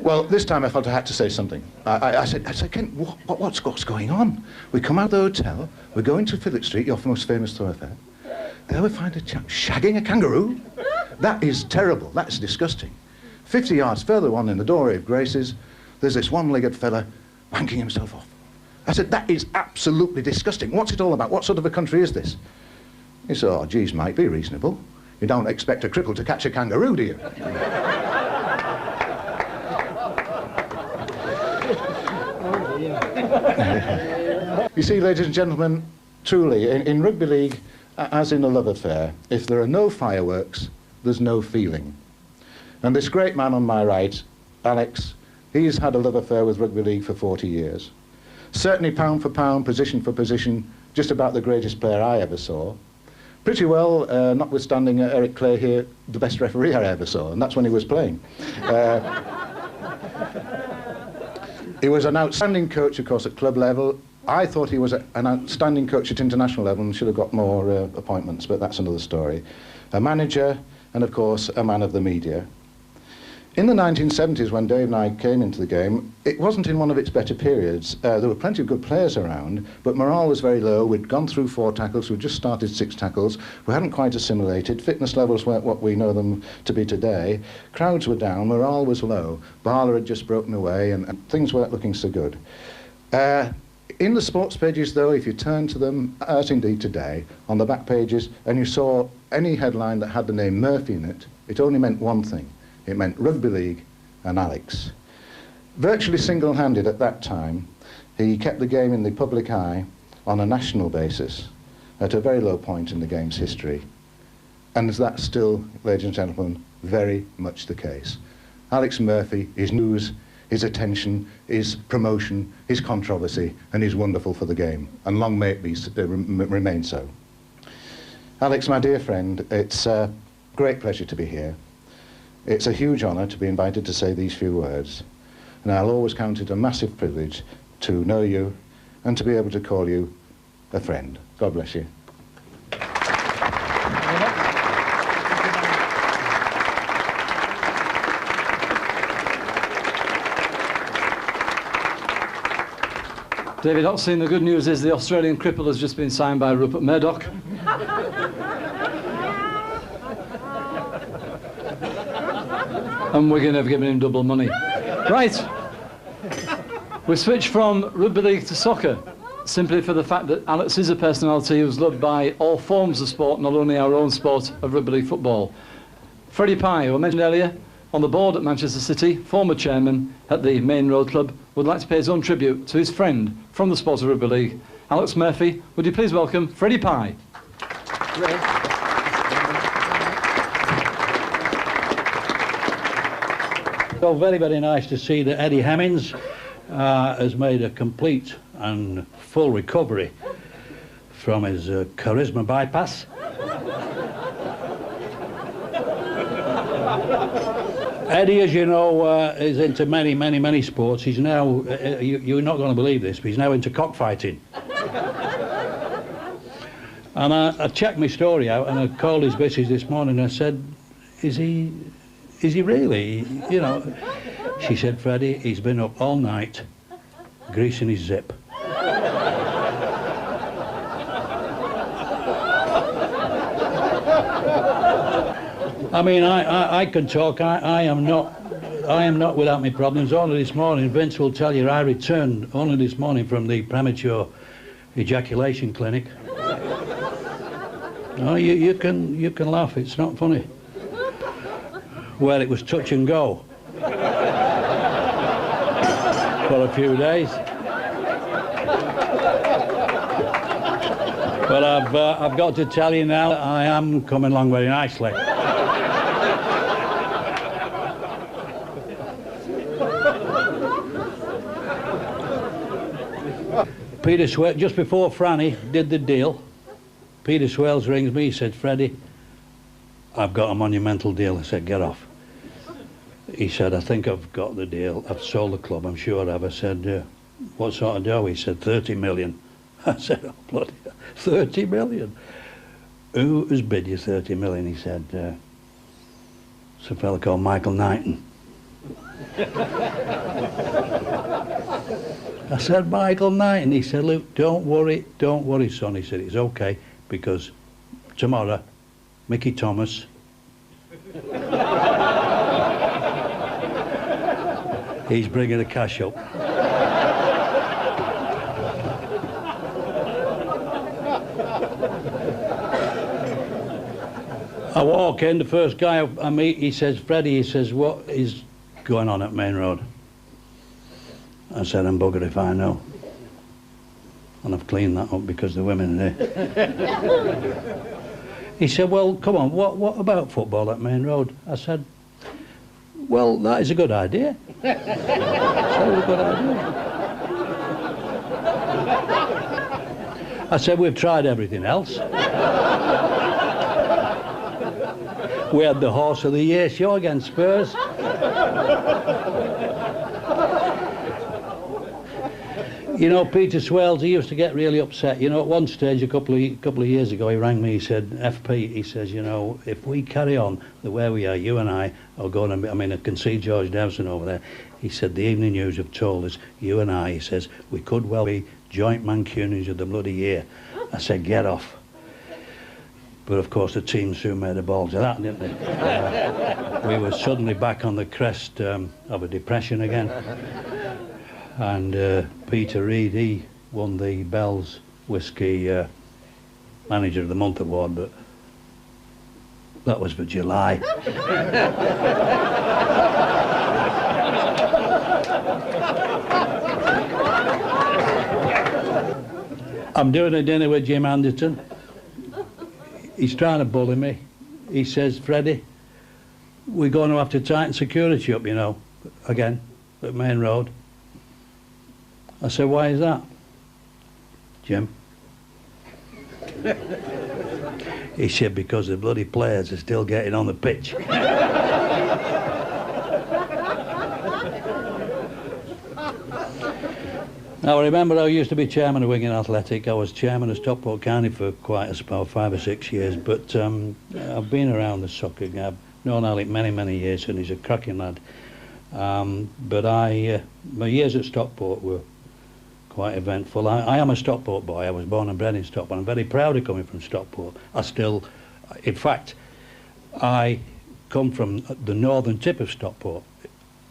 Well, this time I felt I had to say something. I said, "Ken, what's going on?" We come out of the hotel, we go into Phillip Street, your most famous thoroughfare. There we find a chap shagging a kangaroo. That is terrible, that's disgusting. 50 yards further on in the doorway of Grace's, there's this one-legged fella wanking himself off. I said, "That is absolutely disgusting. What's it all about? What sort of a country is this?" He said, "Oh, geez, mate, be reasonable. You don't expect a cripple to catch a kangaroo, do you?" You see, ladies and gentlemen, truly, in rugby league, as in a love affair, if there are no fireworks, there's no feeling. And this great man on my right, Alex, he's had a love affair with rugby league for 40 years. Certainly pound for pound, position for position, just about the greatest player I ever saw. Pretty well, notwithstanding Eric Clay here, the best referee I ever saw, and that's when he was playing. He was an outstanding coach, of course, at club level. I thought he was an outstanding coach at international level and should have got more appointments, but that's another story. A manager, and of course a man of the media. In the 1970s, when Dave and I came into the game, it wasn't in one of its better periods. There were plenty of good players around, but morale was very low. We'd gone through 4 tackles, we'd just started 6 tackles. We hadn't quite assimilated. Fitness levels weren't what we know them to be today. Crowds were down, morale was low. Bala had just broken away, and things weren't looking so good. In the sports pages, though, if you turn to them, as indeed today, on the back pages, and you saw any headline that had the name Murphy in it, it only meant one thing. It meant rugby league and Alex. Virtually single-handed at that time, he kept the game in the public eye on a national basis at a very low point in the game's history. And that's still, ladies and gentlemen, very much the case. Alex Murphy, his news, his attention, his promotion, his controversy, and he's wonderful for the game. And long may it be, remain so. Alex, my dear friend, it's a great pleasure to be here. It's a huge honour to be invited to say these few words, and I'll always count it a massive privilege to know you and to be able to call you a friend. God bless you. David Oxley, the good news is the Australian cripple has just been signed by Rupert Murdoch. And Wigan have given him double money. Right. We switch from rugby league to soccer, simply for the fact that Alex is a personality who's loved by all forms of sport, not only our own sport of rugby league football. Freddie Pye, who I mentioned earlier, on the board at Manchester City, former chairman at the Main Road Club, would like to pay his own tribute to his friend from the sport of rugby league, Alex Murphy. Would you please welcome Freddie Pye? Well, very, very nice to see that Eddie Hemmings has made a complete and full recovery from his charisma bypass. Eddie, as you know, is into many, many, many sports. He's now, you're not going to believe this, but he's now into cockfighting. And I checked my story out and I called his missus this morning and I said, is he really? You know, she said, Freddie, he's been up all night greasing his zip. I mean, I can talk. I am not without my problems. Only this morning, Vince will tell you, I returned only this morning from the premature ejaculation clinic. No, you can laugh. It's not funny. Well, it was touch and go for a few days. But I've got to tell you now, I am coming along very nicely. Peter Swales, just before Franny did the deal, Peter Swales rings me, he said, Freddie, I've got a monumental deal. I said, get off. He said, I think I've got the deal. I've sold the club, I'm sure I have. I said, what sort of dough? He said, 30 million. I said, oh, bloody 30 million? Who has bid you 30 million? He said, it's a fella called Michael Knighton. I said, Michael Knighton. He said, look, don't worry, son. He said, it's okay, because tomorrow, Mickey Thomas he's bringing the cash up. I walk in, the first guy I meet, he says, Freddie, he says, what is going on at Main Road? I said, I'm buggered if I know. And I've cleaned that up because the women are there. He said, well, come on, what about football at Main Road? I said, well, that is a good idea. That is a good idea. I said, we've tried everything else. We had the Horse of the Year show against Spurs. You know, Peter Swales, he used to get really upset. You know, at one stage, a couple of years ago, he rang me, he said, FP, he says, you know, if we carry on the way we are, you and I are going to, I mean, I can see George Dowson over there. He said, the Evening News have told us, you and I, he says, we could well be joint Mancunians of the bloody year. I said, get off. But of course, the team soon made a balls of that, didn't they? We were suddenly back on the crest of a depression again. And Peter Reid, he won the Bell's Whisky Manager of the Month award, but that was for July. I'm doing a dinner with Jim Anderton. He's trying to bully me. He says, Freddie, we're going to have to tighten security up, you know, again, at Main Road. I said, why is that, Jim? He said, because the bloody players are still getting on the pitch. Now, I remember I used to be chairman of Wigan Athletic. I was chairman of Stockport County for quite about 5 or 6 years, but I've been around the soccer. I've known Alec many, many years, and he's a cracking lad. But my years at Stockport were quite eventful. I am a Stockport boy. I was born and bred in Stockport. I'm very proud of coming from Stockport. In fact, I come from the northern tip of Stockport.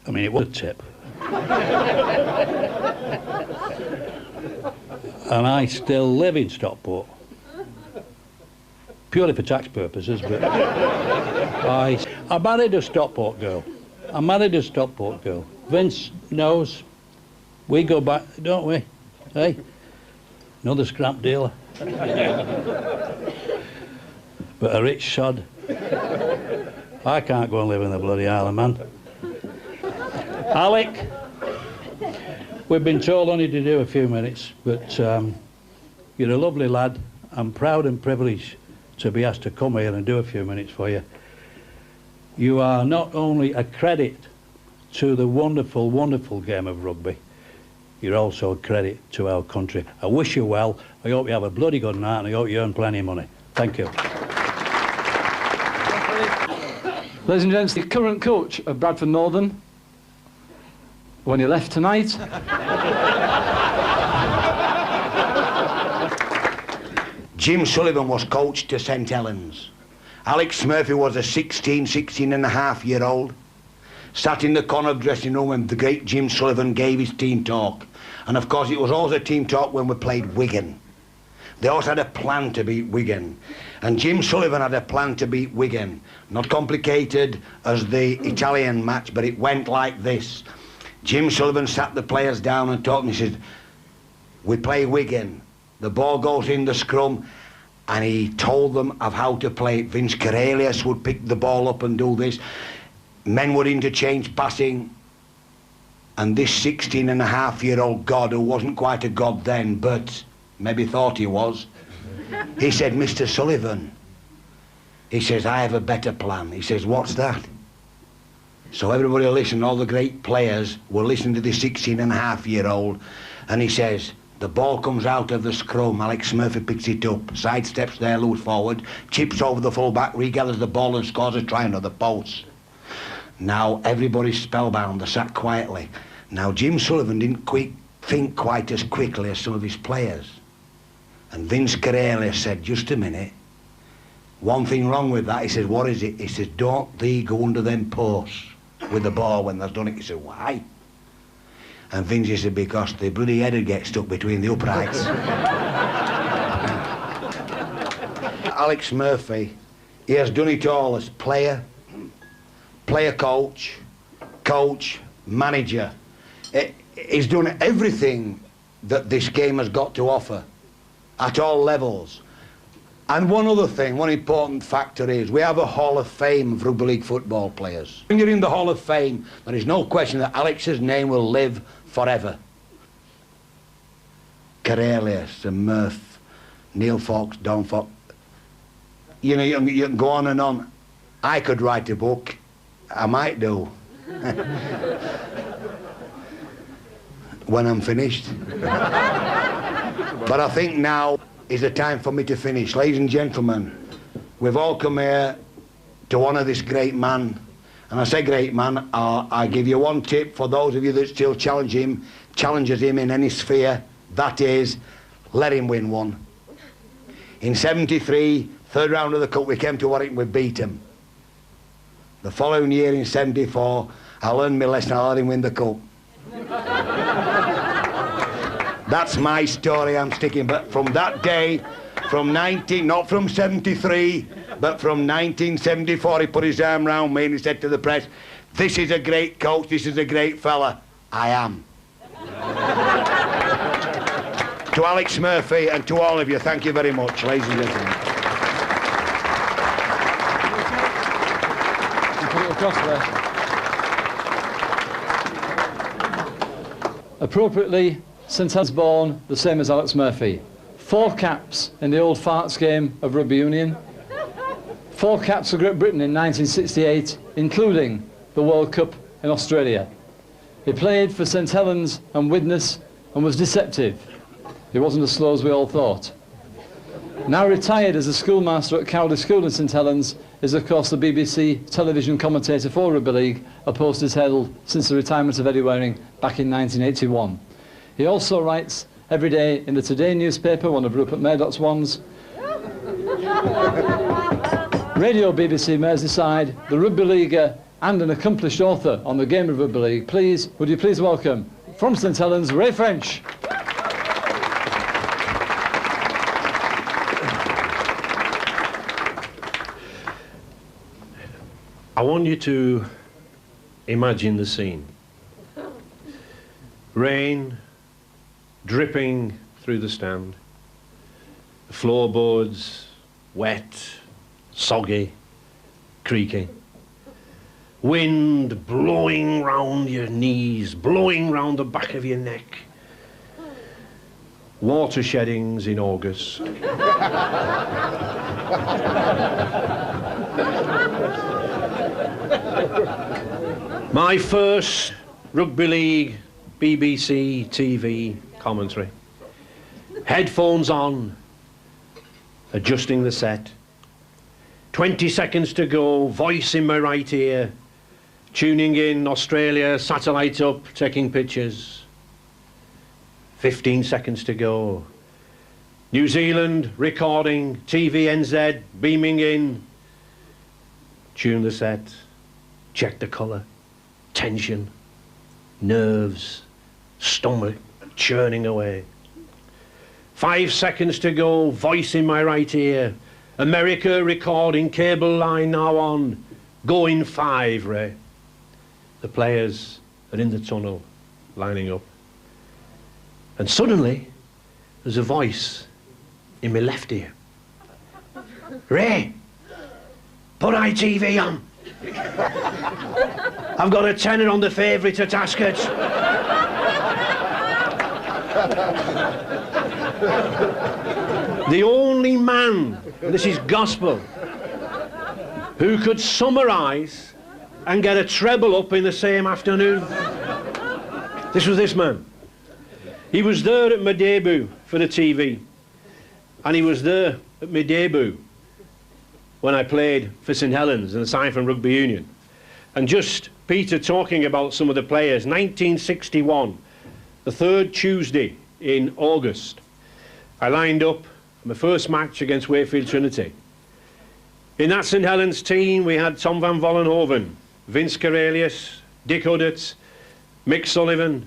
I mean, it was a tip. And I still live in Stockport. Purely for tax purposes, but I married a Stockport girl. I married a Stockport girl. Vince knows. We go back, don't we? Hey? Another scrap dealer. But a rich sod. I can't go and live in the bloody Isle of Man. Alec, we've been told only to do a few minutes, but you're a lovely lad. I'm proud and privileged to be asked to come here and do a few minutes for you. You are not only a credit to the wonderful, wonderful game of rugby, you're also a credit to our country. I wish you well. I hope you have a bloody good night, and I hope you earn plenty of money. Thank you. Ladies and gents, the current coach of Bradford Northern, when he left tonight. Jim Sullivan was coach to St Helens. Alex Murphy was a 16 and a half year old. Sat in the corner dressing room when the great Jim Sullivan gave his team talk. And of course it was always a team talk when we played Wigan. They always had a plan to beat Wigan. And Jim Sullivan had a plan to beat Wigan. Not complicated as the Italian match, but it went like this. Jim Sullivan sat the players down and talked, and he said, we play Wigan. The ball goes in the scrum, and he told them of how to play it. Vince Corelius would pick the ball up and do this. Men would interchange passing. And this 16 and a half year old god, who wasn't quite a god then, but maybe thought he was, he said, Mr. Sullivan, he says, I have a better plan. He says, what's that? So everybody listened, all the great players were listening to this 16 and a half year old, and he says, the ball comes out of the scrum, Alex Murphy picks it up, sidesteps there, loose forward, chips over the full-back, regathers the ball and scores a try under the post. Now everybody's spellbound, they sat quietly. Now Jim Sullivan didn't think quite as quickly as some of his players. And Vince Corelius said, just a minute, one thing wrong with that. He says, what is it? He says, don't thee go under them posts with the ball when they've done it. He said, why? And Vince said, because the bloody header gets stuck between the uprights. Alex Murphy, he has done it all as player coach, manager. He's done everything that this game has got to offer at all levels. And one other thing, one important factor is we have a Hall of Fame of rugby league football players. When you're in the Hall of Fame, there is no question that Alex's name will live forever. Corelius and Murph, Neil Fox, Don Fox. You know, you can go on and on. I could write a book. I might do. when I'm finished. But I think now is the time for me to finish. Ladies and gentlemen, we've all come here to honour this great man. And I say great man, I give you one tip for those of you that still challenges him in any sphere, that is, let him win one. In '73, third round of the Cup, we came to Warwick, we beat him. The following year in '74, I learned my lesson, I let him win the Cup. That's my story I'm sticking, but from that day, not from '73, but from 1974, he put his arm round me and he said to the press, "This is a great coach, this is a great fella." I am. To Alex Murphy and to all of you, thank you very much, ladies and gentlemen. Put it across there. Appropriately, St Helens born, the same as Alex Murphy. 4 caps in the old farts game of rugby union. 4 caps for Great Britain in 1968, including the World Cup in Australia. He played for St Helens and Widnes and was deceptive. He wasn't as slow as we all thought. Now retired as a schoolmaster at Cowley School in St Helens, is of course the BBC television commentator for Rugby League, a post he's held since the retirement of Eddie Waring back in 1981. He also writes every day in the Today newspaper, one of Rupert Murdoch's ones. Radio BBC Merseyside, the Rugby Leaguer and an accomplished author on the game of Rugby League. Would you please welcome, from St Helens, Ray French. I want you to imagine the scene. Rain dripping through the stand, the floorboards wet, soggy, creaking, wind blowing round your knees, blowing round the back of your neck, water sheddings in August. My first Rugby League BBC TV commentary. Headphones on, adjusting the set. 20 seconds to go, voice in my right ear, tuning in, Australia, satellite up, taking pictures. 15 seconds to go. New Zealand, recording, TVNZ, beaming in. Tune the set, check the colour, tension, nerves, stomach churning away. 5 seconds to go, voice in my right ear. America recording, cable line now on. Going 5, Ray. The players are in the tunnel, lining up. And suddenly, there's a voice in my left ear. Ray, put ITV on. I've got a tenner on the favourite at Ascot. The only man, and this is gospel, who could summarise and get a treble up in the same afternoon. This was this man. He was there at my debut for the TV, and he was there at my debut when I played for St Helens and signed from Rugby Union. And just Peter talking about some of the players, 1961, the third Tuesday in August, I lined up my first match against Wakefield Trinity. In that St Helens team, we had Tom van Vollenhoven, Vince Corelius, Dick Huddert, Mick Sullivan,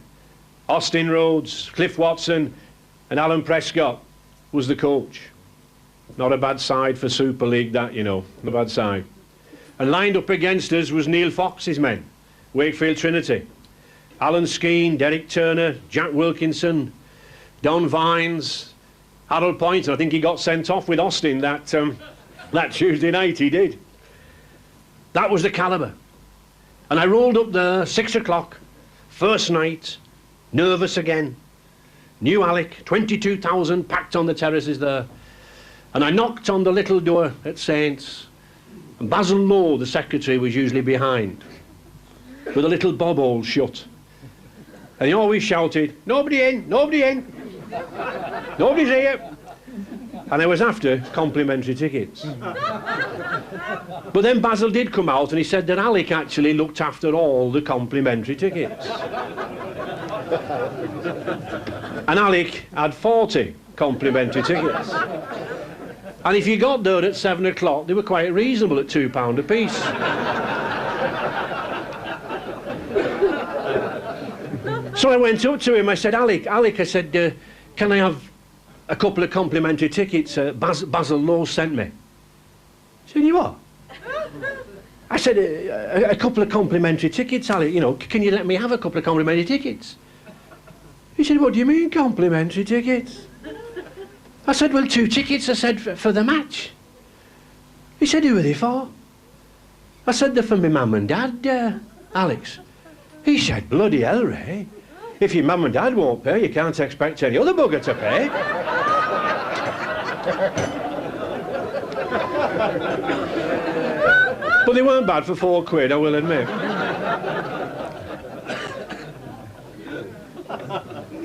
Austin Rhodes, Cliff Watson, and Alan Prescott was the coach. Not a bad side for Super League, that, you know, not a bad side. And lined up against us was Neil Fox's men, Wakefield Trinity. Alan Skeen, Derek Turner, Jack Wilkinson, Don Vines, Harold Poynter. I think he got sent off with Austin that Tuesday night, he did. That was the calibre. And I rolled up there, 6 o'clock, first night, nervous again. New Alec, 22,000 packed on the terraces there. And I knocked on the little door at Saints. And Basil Lowe, the secretary, was usually behind, with a little bob hole shut. And he always shouted, "Nobody in, nobody in, nobody's here." And I was after complimentary tickets. But then Basil did come out and he said that Alec actually looked after all the complimentary tickets. And Alec had 40 complimentary tickets. And if you got there at 7 o'clock, they were quite reasonable at £2 a piece. So I went up to him, I said, Alec, I said, can I have a couple of complimentary tickets Basil Lowe sent me? He said, "You what?" I said, a couple of complimentary tickets, Alec, you know, can you let me have a couple of complimentary tickets? He said, "What do you mean complimentary tickets?" I said, "Well, 2 tickets," I said, for the match. He said, "Who are they for?" I said, "They're for my mum and dad, Alex." He said, "Bloody hell, Ray. If your mum and dad won't pay, you can't expect any other bugger to pay." But they weren't bad for £4, I will admit.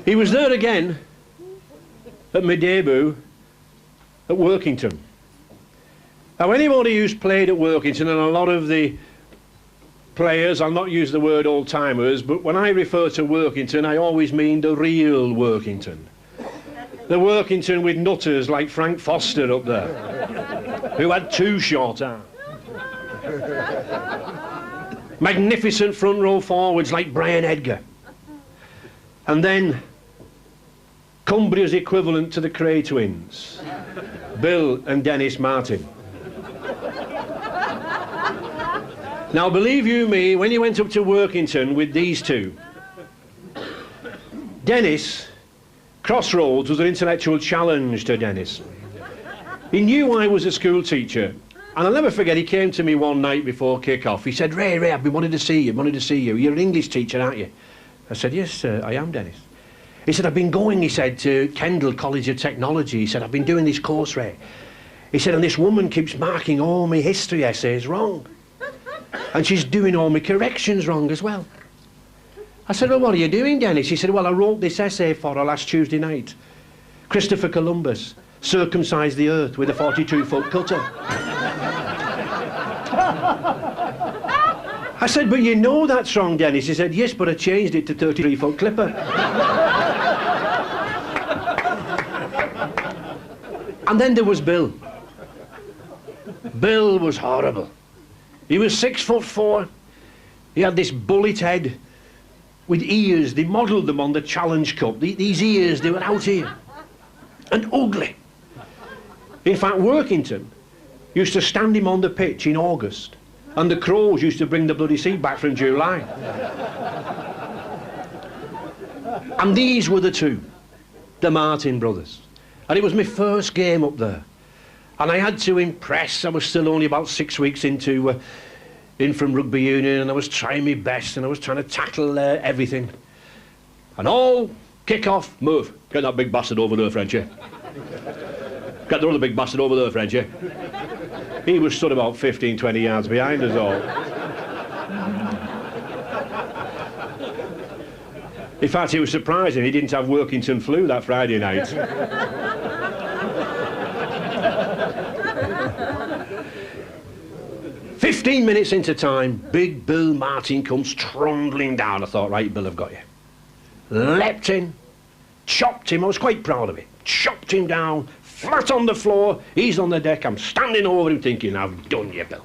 He was there again at my debut at Workington. Now, anybody who's played at Workington, and a lot of the players, I'll not use the word old-timers, but when I refer to Workington, I always mean the real Workington. The Workington with nutters like Frank Foster up there, who had 2 short arms. Magnificent front row forwards like Brian Edgar. And then Cumbria's equivalent to the Cray twins, Bill and Dennis Martin. Now, believe you me, when you went up to Workington with these 2, Dennis, Crossroads was an intellectual challenge to Dennis. He knew I was a school teacher, and I'll never forget, he came to me one night before kick-off. He said, Ray, I've been wanting to see you. You're an English teacher, aren't you? I said, "Yes, sir, I am, Dennis." He said, "I've been going," he said, "to Kendal College of Technology." He said, "I've been doing this course, Ray." He said, "And this woman keeps marking all my history essays wrong. And she's doing all my corrections wrong as well." I said, "Well, what are you doing, Dennis?" He said, "Well, I wrote this essay for her last Tuesday night. Christopher Columbus circumcised the earth with a 42-foot cutter." I said, "But you know that's wrong, Dennis." He said, "Yes, but I changed it to 33-foot clipper." And then there was Bill. Bill was horrible. He was 6'4". He had this bullet head with ears. They modelled them on the Challenge Cup. These ears, they were out here. And ugly. In fact, Workington used to stand him on the pitch in August, and the Crows used to bring the bloody seat back from July. And these were the 2, the Martin brothers. And it was my first game up there. And I had to impress. I was still only about 6 weeks in from rugby union, and I was trying my best, and I was trying to tackle everything. And all kick off, move. Get that big bastard over there, Frenchy. Get the other big bastard over there, Frenchy. He was stood about 15, 20 yards behind us all. In fact, it was surprising he didn't have Workington flu that Friday night. 15 minutes into time, big Bill Martin comes trundling down. I thought, right, Bill, I've got you. Leapt in, chopped him. I was quite proud of it. Chopped him down, flat on the floor. He's on the deck. I'm standing over him thinking, I've done you, Bill.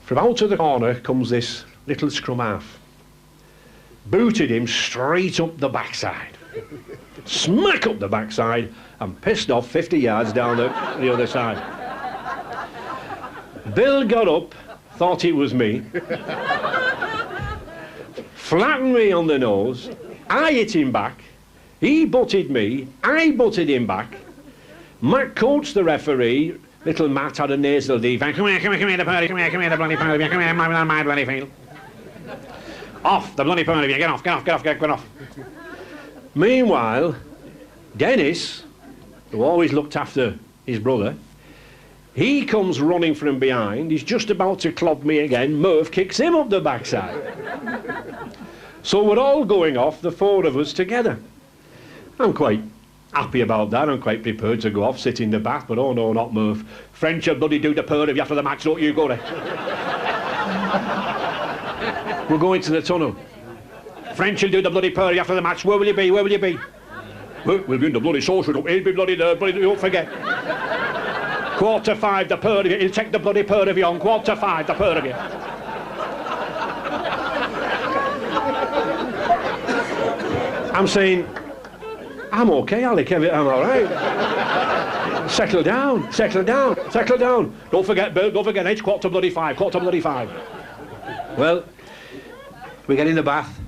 From out of the corner comes this little scrum half. Booted him straight up the backside. Smack up the backside and pissed off 50 yards down the other side. Bill got up, thought it was me, flattened me on the nose. I hit him back. He butted me. I butted him back. Matt Coates, the referee, little Matt had a nasal defect. Come here, the bloody pony, come here, my bloody field. Off, the bloody pony, get off. Meanwhile, Dennis, who always looked after his brother, he comes running from behind. He's just about to clog me again. Murph kicks him up the backside. So we're all going off, the four of us together. I'm quite happy about that. I'm quite prepared to go off, sit in the bath, but oh no, not Murph. French will bloody do the pair of you after the match, don't you go there. We're going to the tunnel. French will do the bloody pair of you after the match. Where will you be? Where will you be? We'll be in the bloody social. He'll be bloody there, bloody, don't forget. 4:45, the pair of you. He'll take the bloody pair of you on. 4:45, the pair of you. I'm saying, I'm okay, Alec, I'm all right. Settle down, settle down, settle down. Don't forget, Bill, don't forget, it's 4:45, 4:45. Well, we get in the bath.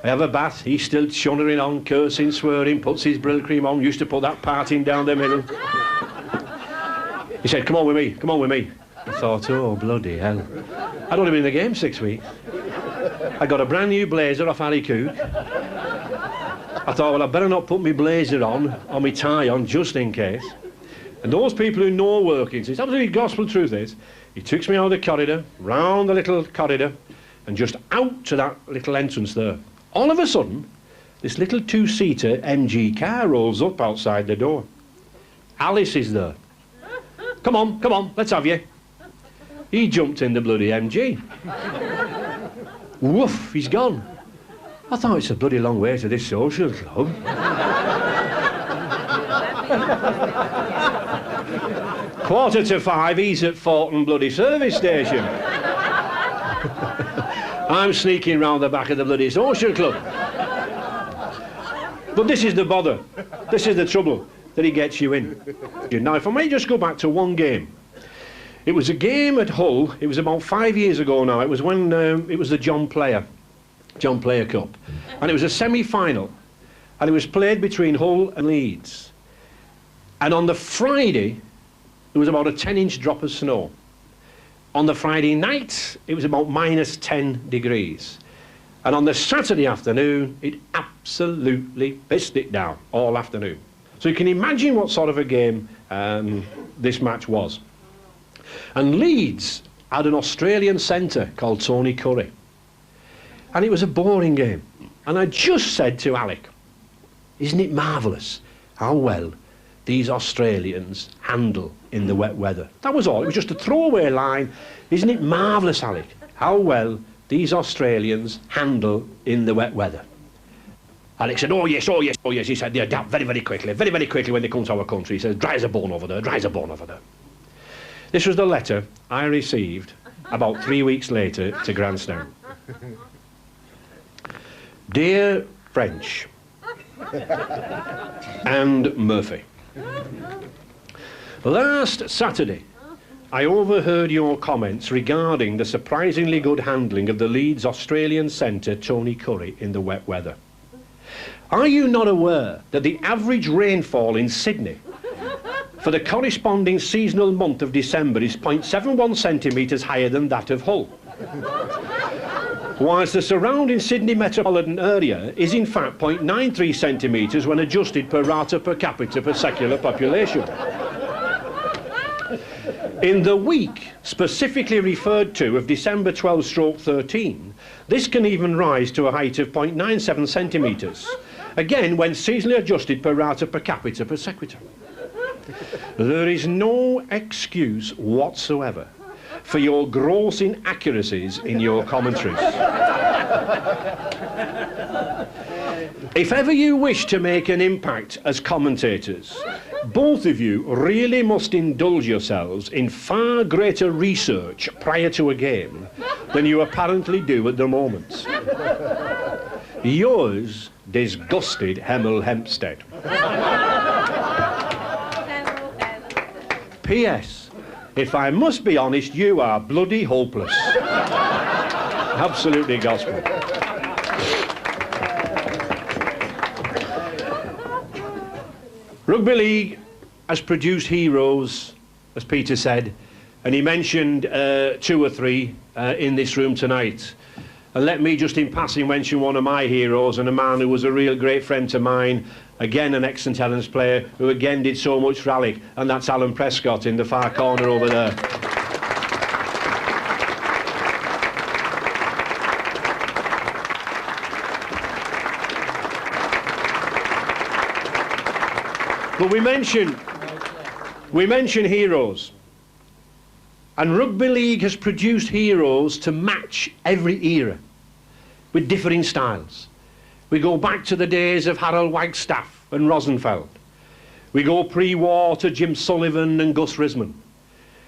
I have a bath, he's still chunnering on, cursing, swearing, puts his Brill cream on, used to put that parting down the middle. He said, come on with me, come on with me. I thought, oh, bloody hell. I'd only been in the game 6 weeks. I got a brand new blazer off Harry Cook. I thought, well, I better not put my blazer on, or my tie on, just in case. And those people who know workings, it's absolutely gospel truth is, he takes me out of the corridor, round the little corridor, and just out to that little entrance there. All of a sudden, this little two-seater MG car rolls up outside the door. Alice is there. Come on, let's have you. He jumped in the bloody MG. Woof, he's gone. I thought it's a bloody long way to this social club. 4:45, he's at Fortin bloody service station. I'm sneaking round the back of the bloody social club. But this is the bother. This is the trouble that he gets you in. Now, if I may just go back to one game. It was a game at Hull. It was about 5 years ago now. It was when it was the John Player Cup. And it was a semi-final. And it was played between Hull and Leeds. And on the Friday, there was about a 10-inch drop of snow. On the Friday night, it was about -10 degrees. And on the Saturday afternoon, it absolutely pissed it down all afternoon. So you can imagine what sort of a game this match was. And Leeds had an Australian centre called Tony Curry. And it was a boring game. And I just said to Alec, isn't it marvellous how well these Australians handle in the wet weather? That was all. It was just a throwaway line. Isn't it marvellous, Alec, how well these Australians handle in the wet weather? Alex said, oh yes, oh yes, oh yes. He said, they adapt very, very quickly when they come to our country. He says, dry as a bone over there, dry as a bone over there. This was the letter I received about 3 weeks later to Grandstand. Dear French and Murphy, last Saturday I overheard your comments regarding the surprisingly good handling of the Leeds Australian centre Tony Curry in the wet weather. Are you not aware that the average rainfall in Sydney for the corresponding seasonal month of December is 0.71 centimetres higher than that of Hull? Whilst the surrounding Sydney metropolitan area is in fact 0.93 centimetres when adjusted per rata per capita per secular population. In the week specifically referred to of December 12/13, this can even rise to a height of 0.97 centimetres, again when seasonally adjusted per rata per capita per sequitur. There is no excuse whatsoever for your gross inaccuracies in your commentaries. If ever you wish to make an impact as commentators, both of you really must indulge yourselves in far greater research prior to a game than you apparently do at the moment. Yours, disgusted Hemel Hempstead. P.S. If I must be honest, you are bloody hopeless. Absolutely gospel. Rugby League has produced heroes, as Peter said, and he mentioned 2 or 3 in this room tonight. And let me just in passing mention one of my heroes, and a man who was a real great friend to mine, again an ex-St Helens player, who again did so much for Alec, and that's Alan Prescott in the far corner over there. But we mention heroes. And rugby league has produced heroes to match every era with differing styles. We go back to the days of Harold Wagstaff and Rosenfeld. We go pre-war to Jim Sullivan and Gus Risman.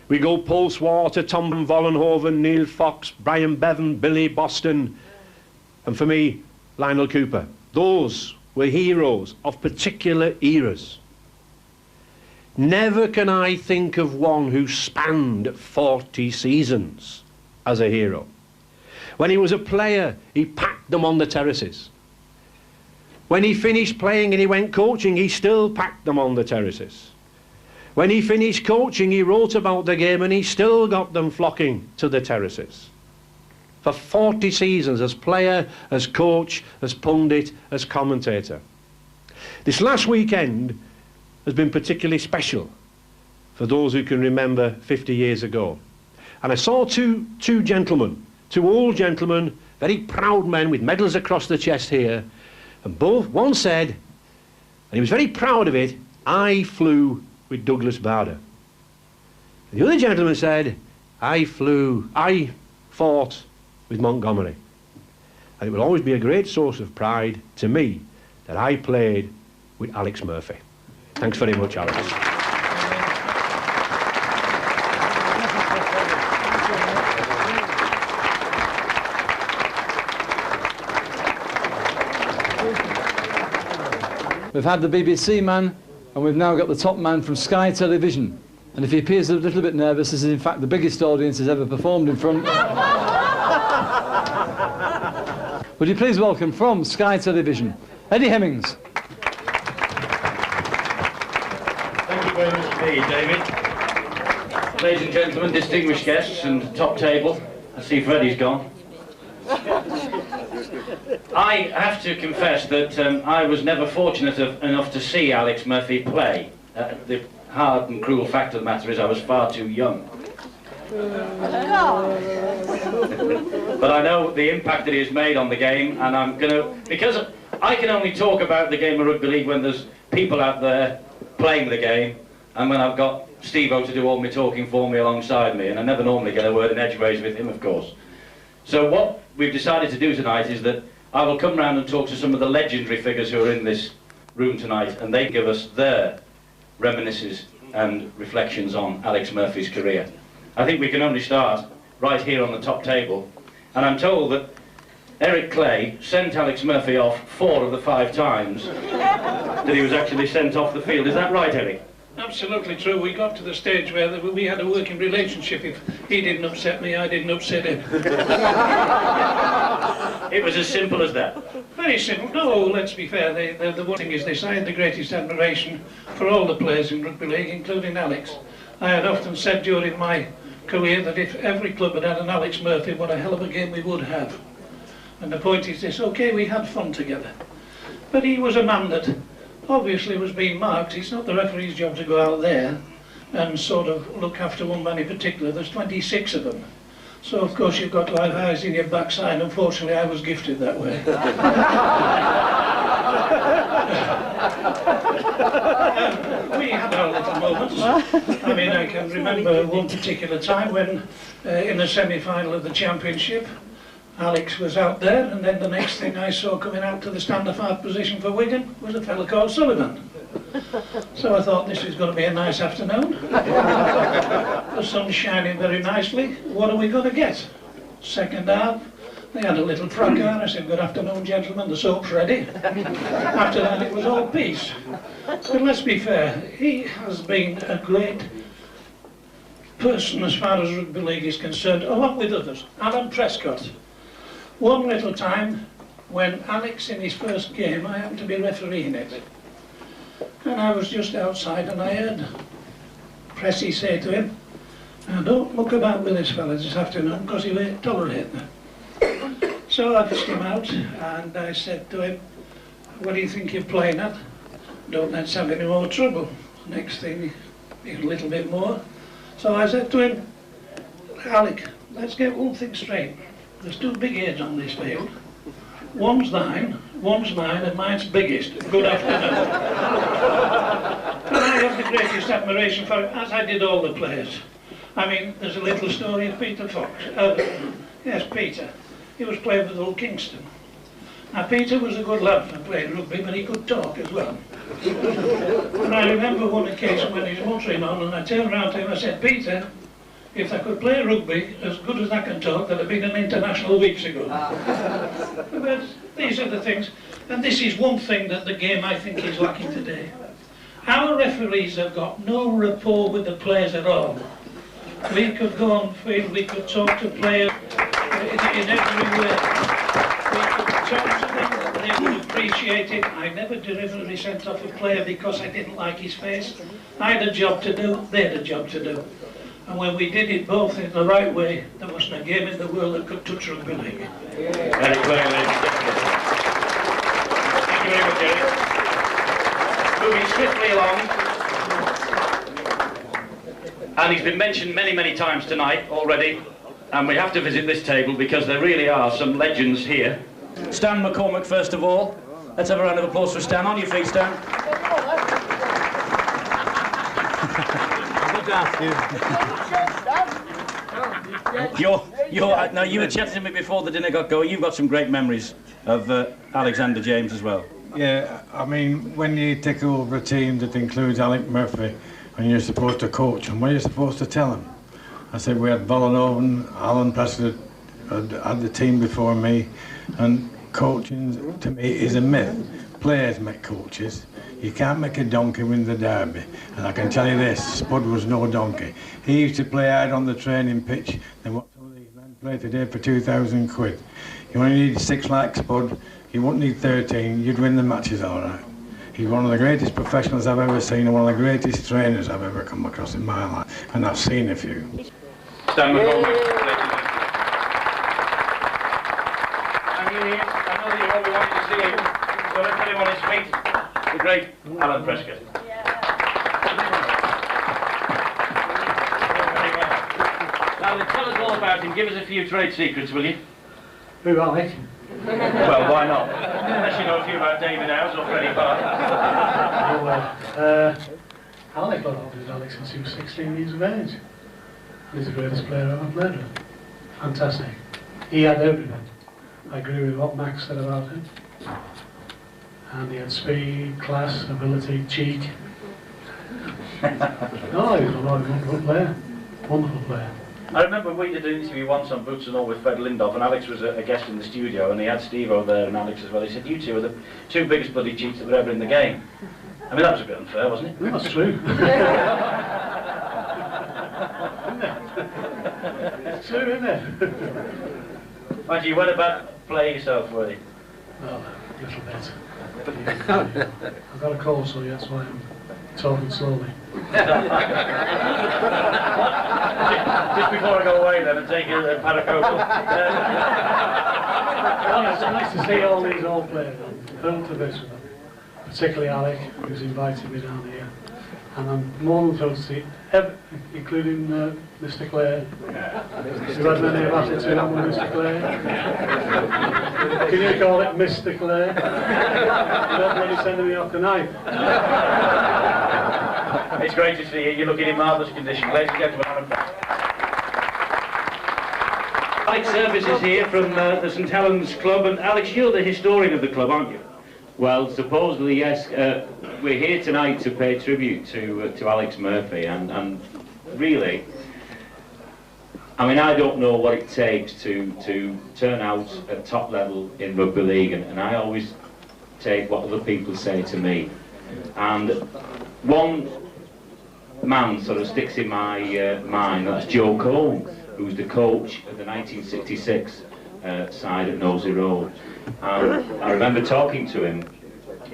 We go post-war to Tom Vollenhoven, Neil Fox, Brian Bevan, Billy Boston, and for me, Lionel Cooper. Those were heroes of particular eras. Never can I think of one who spanned 40 seasons as a hero. When he was a player, he packed them on the terraces. When he finished playing and he went coaching, he still packed them on the terraces. When he finished coaching, he wrote about the game and he still got them flocking to the terraces. For 40 seasons, as player, as coach, as pundit, as commentator. This last weekend has been particularly special for those who can remember 50 years ago. And I saw two gentlemen, two old gentlemen, very proud men with medals across the chest here, and one said, and he was very proud of it, I flew with Douglas Bader. And the other gentleman said, I fought with Montgomery. And it will always be a great source of pride to me that I played with Alex Murphy. Thanks very much, Alex. We've had the BBC man, and we've now got the top man from Sky Television. And if he appears a little bit nervous, this is in fact the biggest audience he's ever performed in front. Would you please welcome from Sky Television, Eddie Hemmings. Thank you very much indeed, David. Ladies and gentlemen, distinguished guests and top table, I see Freddie's gone. I have to confess that I was never fortunate enough to see Alex Murphy play. The hard and cruel fact of the matter is I was far too young. But I know the impact that he has made on the game, and I'm going to, because I can only talk about the game of rugby league when there's people out there playing the game, and when I've got Steve-O to do all my talking for me alongside me, and I never normally get a word in edgeways with him, of course. So what we've decided to do tonight is that I will come round and talk to some of the legendary figures who are in this room tonight, and they give us their reminiscences and reflections on Alex Murphy's career. I think we can only start right here on the top table, and I'm told that Eric Clay sent Alex Murphy off 4 of the 5 times that he was actually sent off the field. Is that right, Eric? Absolutely true. We got to the stage where we had a working relationship. If he didn't upset me, I didn't upset him. It was as simple as that? Very simple. No, let's be fair. The one thing is this. I had the greatest admiration for all the players in rugby league, including Alex. I had often said during my career that if every club had an Alex Murphy, what a hell of a game we would have. And the point is this, okay, we had fun together. But he was a man that obviously was being marked. It's not the referee's job to go out there and sort of look after one man in particular. There's 26 of them. So of course you've got to have eyes in your backside. Unfortunately I was gifted that way. We had our little moments. I mean, I can remember one particular time when in the semi-final of the championship Alex was out there, and then the next thing I saw coming out to the stand-half position for Wigan was a fellow called Sullivan. So I thought this is going to be a nice afternoon. The sun's shining very nicely. What are we going to get? Second half, they had a little fracas. I said, good afternoon, gentlemen, the soap's ready. After that, it was all peace. But let's be fair, he has been a great person as far as rugby league is concerned, along with others. Alan Prescott. One little time, when Alex in his first game, I happened to be refereeing it. And I was just outside and I heard Pressy say to him, now don't muck about with this fella this afternoon because he won't tolerate them. So I asked him out and I said to him, what do you think you're playing at? Don't let's have any more trouble. Next thing, a little bit more. So I said to him, Alec, let's get one thing straight. There's 2 big heads on this field. One's mine, and mine's biggest. Good afternoon. have the greatest admiration for him, as I did all the players. I mean, there's a little story of Peter Fox. Yes, Peter. He was playing with Hull Kingston. Now, Peter was a good lad for playing rugby, but he could talk as well. And I remember one occasion when he was motoring on, and I turned around to him and I said, Peter, if I could play rugby as good as I can talk, there'd have been an international weeks ago. But these are the things, and this is one thing that the game, I think, is lacking today. Our referees have got no rapport with the players at all. We could go on field, we could talk to players in every way. We could talk to them, they would appreciate it. I never deliberately sent off a player because I didn't like his face. I had a job to do, they had a job to do. And when we did it both in the right way, there wasn't a game in the world that could touch rugby league. Very clear, ladies and gentlemen. Thank you very much, Eric. Moving swiftly along. And he's been mentioned many, many times tonight already. And we have to visit this table because there really are some legends here. Stan McCormack, first of all. Let's have a round of applause for Stan. On your feet, Stan. Now you were chatting to me before the dinner got going. You've got some great memories of Alexander James as well. Yeah, I mean, when you take over a team that includes Alec Murphy and you're supposed to coach them, what are you supposed to tell them? I said we had Vollenhoven, Alan Preston had the team before me, and coaching to me is a myth. Players make coaches. You can't make a donkey win the derby. And I can tell you this, Spud was no donkey. He used to play hard on the training pitch than what some of these men play today for 2,000 quid. You only need 6 like Spud, you wouldn't need 13, you'd win the matches all right. He's one of the greatest professionals I've ever seen and one of the greatest trainers I've ever come across in my life. And I've seen a few. Stan McCormack. And here he is. I know that you all wanted to see him, so let's put him on his feet. The great Alan Prescott. Now, tell us all about him. Give us a few trade secrets, will you? Who, Alec? Well, why not? Unless you know a few about David Howes or Freddie Park. Alec got hold of Alex since he was 16 years of age. He's the greatest player I've ever played with. Fantastic. He had everything. I agree with what Max said about him. And he had speed, class, ability, cheek. No, he was a wonderful player. Wonderful player. I remember we did an interview once on Boots and All with Fred Lindoff, and Alex was a guest in the studio, and he had Steve over there and Alex as well. He said, you two are the 2 biggest bloody cheats that were ever in the game. I mean, that was a bit unfair, wasn't it? No, that's true. It's true, isn't it? Mind you, you weren't a bad player yourself, were you? No, a little bit. I've got a cold, so that's why I'm talking slowly. Just before I go away then and take a paracosal. Well, it's nice to see all these old players. I'm thrilled to this with them. Particularly Alec, who's invited me down here. And I'm more than thrilled to see, including Mr. Clare. You've had many of us sit on with Mr. Clare. Can you call it Mr. Clare? Don't really sending me off tonight. It's great to see you. You're looking in marvellous condition. Ladies and gentlemen, Alan Prescott. Alex Service is here from the St Helens Club, and Alex, you're the historian of the club, aren't you? Well, supposedly, yes. We're here tonight to pay tribute to Alex Murphy, and really, I mean, I don't know what it takes to turn out at top level in rugby league, and I always take what other people say to me. And one man sort of sticks in my mind, that's Joe Cole, who was the coach of the 1966 side at Nosey Road. And I remember talking to him,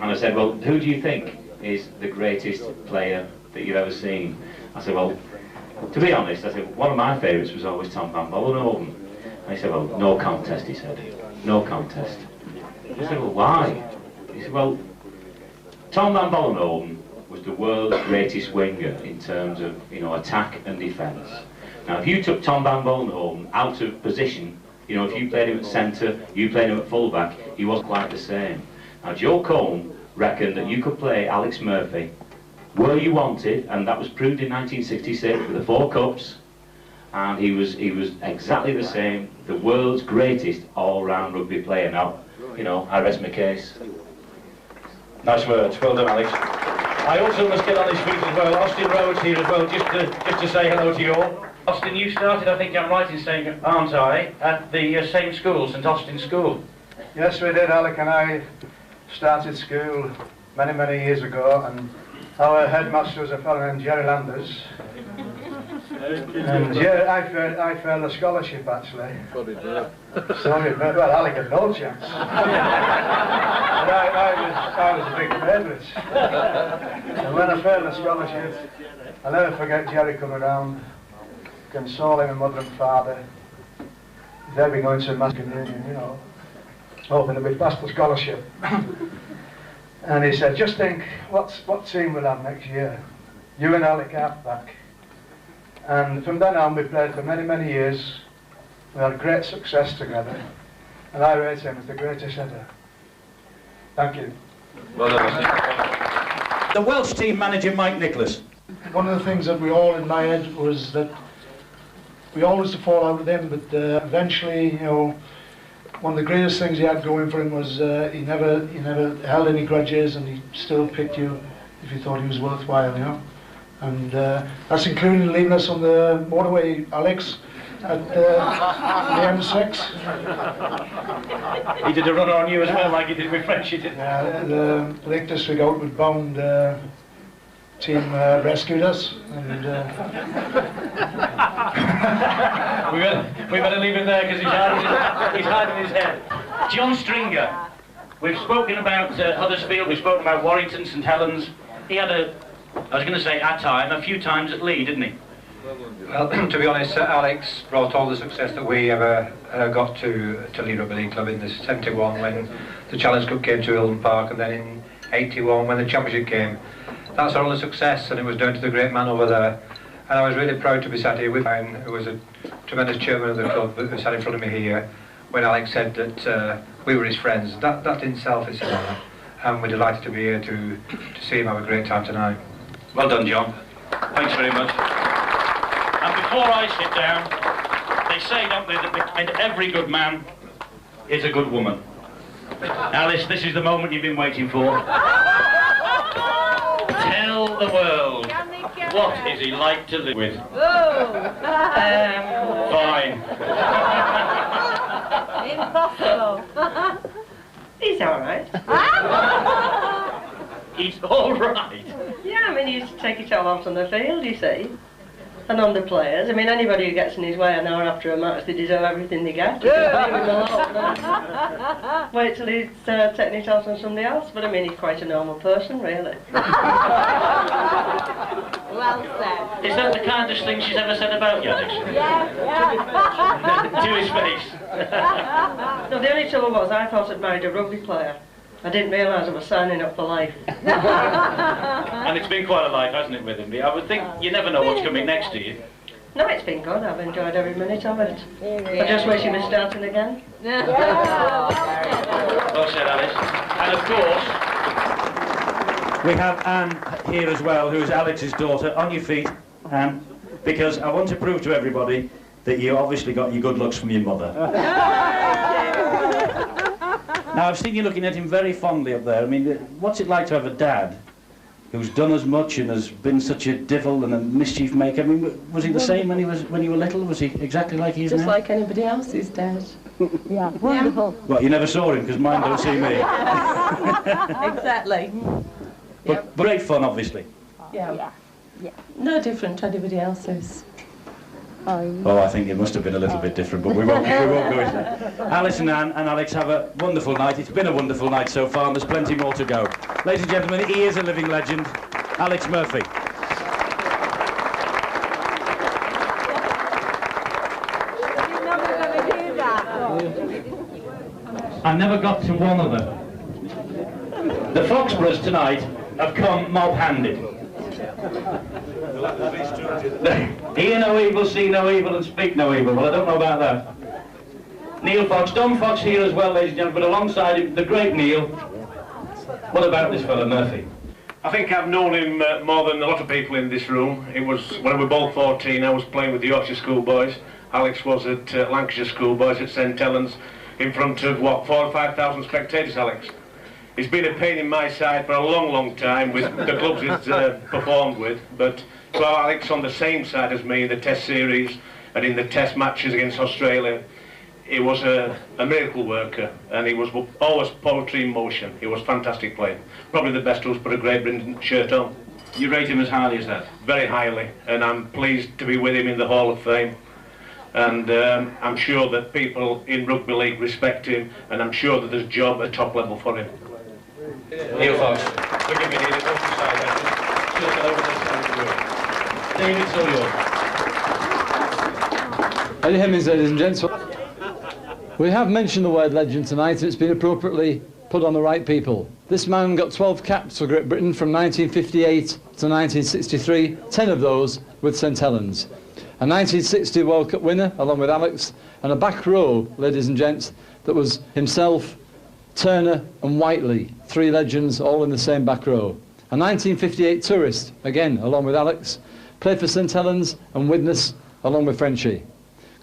and I said, well, who do you think is the greatest player that you've ever seen? I said, well, to be honest, I said, one of my favourites was always Tom Van Vollenhoven. And he said, well, no contest, he said. No contest. I said, well, why? He said, well, Tom Van Vollenhoven was the world's greatest winger in terms of, you know, attack and defence. Now, if you took Tom Van Vollenhoven out of position, you know, if you played him at centre, you played him at full-back, he wasn't quite the same. Now, Joe Cole reckoned that you could play Alex Murphy were you wanted, and that was proved in 1966 with the 4 cups, and he was exactly the same, the world's greatest all-round rugby player. Now, you know, I rest my case. Nice words, well done, Alex. I also must get on his feet as well. Austin Rhodes here as well, just to say hello to you all. Austin, you started, I think I'm right in saying, aren't I, at the same school, St Austin School? Yes, we did. Alec and I started school many, many years ago, and our headmaster was a fellow named Jerry Landers. And I failed a scholarship, actually. Sorry, well, Alec had no chance. And I was a big favourite. And when I failed a scholarship, I'll never forget Jerry coming around, consoling my mother and father. They'll be going to mass communion, you know, hoping to be past the scholarship. And he said, just think, what team we'll have next year? You and Alec halfback. And from then on, we played for many, many years. We had great success together. And I rate him as the greatest ever. Thank you. Well done. The Welsh team manager, Mike Nicholas. One of the things that we all admired was that we always used to fall out with him, but eventually, you know, one of the greatest things he had going for him was he never held any grudges, and he still picked you if you thought he was worthwhile, you know. And that's including leaving us on the motorway, Alex, at the M6. He did a runner on you as well, like he did with French, he did. Yeah, the Lake District Outward Bound team rescued us, and we better leave it there because he's hiding his head. John Stringer. We've spoken about Huddersfield, we've spoken about Warrington, St Helens. He had I was going to say a few times at Lee, didn't he? Well, to be honest, Alex brought all the success that we ever got to Lee Rugby League Club in the 71 when the Challenge Cup came to Eildon Park, and then in 81 when the Championship came. That's all the success, and it was down to the great man over there. And I was really proud to be sat here with him, who was a tremendous chairman of the club, who sat in front of me here, when Alex said that we were his friends. That in itself is an honour, and we're delighted to be here to see him have a great time tonight. Well done, John. Thanks very much. And before I sit down, they say, don't they, that behind every good man is a good woman. Alice, this is the moment you've been waiting for. Tell the world, what is he like to live with? Fine. Impossible. He's all right. He's all right. Yeah, I mean, he used to take it all out on the field, you see. And on the players. I mean, anybody who gets in his way an hour after a match, they deserve everything they get. Leave him alone. Wait till he's taking it out on somebody else. But I mean, he's quite a normal person, really. Well said. Is that the kindest thing she's ever said about you, Alex? Yeah. To his face. No, the only trouble was I thought I'd married a rugby player. I didn't realise I was signing up for life. And it's been quite a life, hasn't it, with him? I would think you never know what's coming next to you. No, it's been good. I've enjoyed every minute of it. I just wish he was starting again. Well said, Alice. And of course, we have Anne here as well, who is Alex's daughter. On your feet, Anne, because I want to prove to everybody that you obviously got your good looks from your mother. Now, I've seen you looking at him very fondly up there. I mean, what's it like to have a dad who's done as much and has been such a divil and a mischief maker? I mean, was he the same when you were little? Was he exactly like he is now? Just like anybody else's dad. Yeah, wonderful. Well, you never saw him, because mine don't see me. Exactly. But great fun, obviously. Yeah. No different to anybody else's. Oh, I think it must have been a little bit different, but we won't go into that. Alice and Anne and Alex, have a wonderful night. It's been a wonderful night so far, and there's plenty more to go. Ladies and gentlemen, he is a living legend, Alex Murphy. I never got to one of them. The Foxboroughs tonight have come mob-handed. Hear no evil, see no evil, and speak no evil. Well, I don't know about that. Neil Fox, Don Fox here as well, ladies and gentlemen, but alongside him, the great Neil. What about this fellow, Murphy? I think I've known him more than a lot of people in this room. It was when we were both 14, I was playing with the Yorkshire Schoolboys. Alex was at Lancashire Schoolboys at St Helens in front of, what, 4,000 or 5,000 spectators, Alex? It's been a pain in my side for a long, long time with the clubs he's performed with, but to have Alex on the same side as me in the Test series and in the Test matches against Australia, he was a miracle worker, and he was always poetry in motion. He was fantastic playing. Probably the best who's put a Great Britain shirt on. You rate him as highly as that? Very highly, and I'm pleased to be with him in the Hall of Fame. And I'm sure that people in rugby league respect him, and I'm sure that there's a job at top level for him. Neil Fox, forgive me, Neil, it's not side, just over this side of the room. David, it's all yours. Eddie Hemmings, ladies and gents. We have mentioned the word legend tonight, and it's been appropriately put on the right people. This man got 12 caps for Great Britain from 1958 to 1963, 10 of those with St Helens. A 1960 World Cup winner, along with Alex, and a back row, ladies and gents, that was himself, Turner and Whiteley, 3 legends all in the same back row. A 1958 tourist, again, along with Alex, played for St Helens and Widnes, along with Frenchy.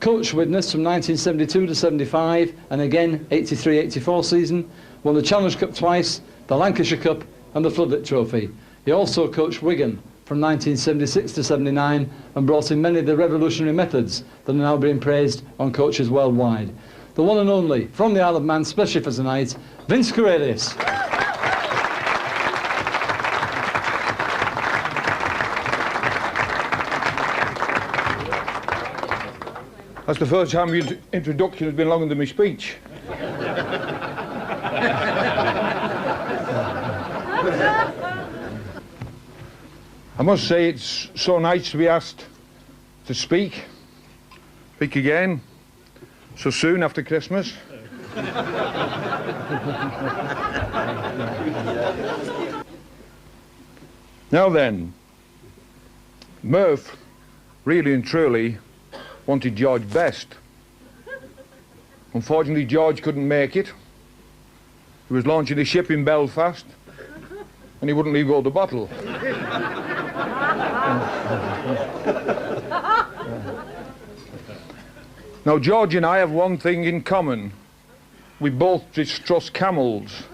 Coach Widnes from 1972 to 75, and again 83-84 season, won the Challenge Cup twice, the Lancashire Cup and the Floodlit Trophy. He also coached Wigan from 1976 to 79 and brought in many of the revolutionary methods that are now being praised on coaches worldwide. The one and only, from the Isle of Man, especially for tonight, Vince Corelius. That's the first time your introduction has been longer than my speech. I must say it's so nice to be asked to speak again, so soon after Christmas. Now then, Murph really and truly wanted George Best. Unfortunately, George couldn't make it. He was launching a ship in Belfast, and he wouldn't leave go the bottle. Now, George and I have one thing in common. We both distrust camels.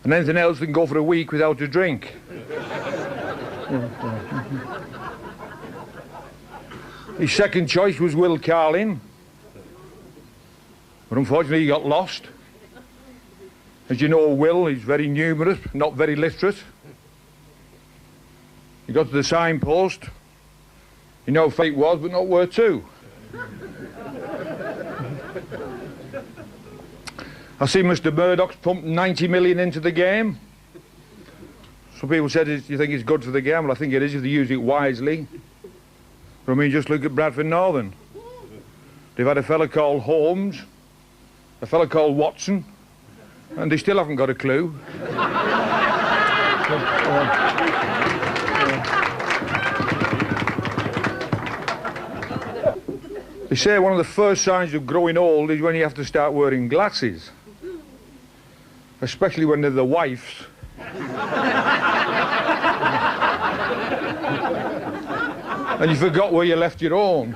And anything else can go for a week without a drink. His second choice was Will Carlin, but unfortunately he got lost. As you know, Will is very numerous, not very literate. He got to the signpost. He knew how far it was, but not where to. I see Mr. Murdoch's pumped 90 million into the game. Some people said, you think it's good for the game? Well, I think it is if they use it wisely. But I mean, just look at Bradford Northern. They've had a fella called Holmes, a fella called Watson, and they still haven't got a clue. They say one of the first signs of growing old is when you have to start wearing glasses, especially when they're the wife's. And you forgot where you left your own.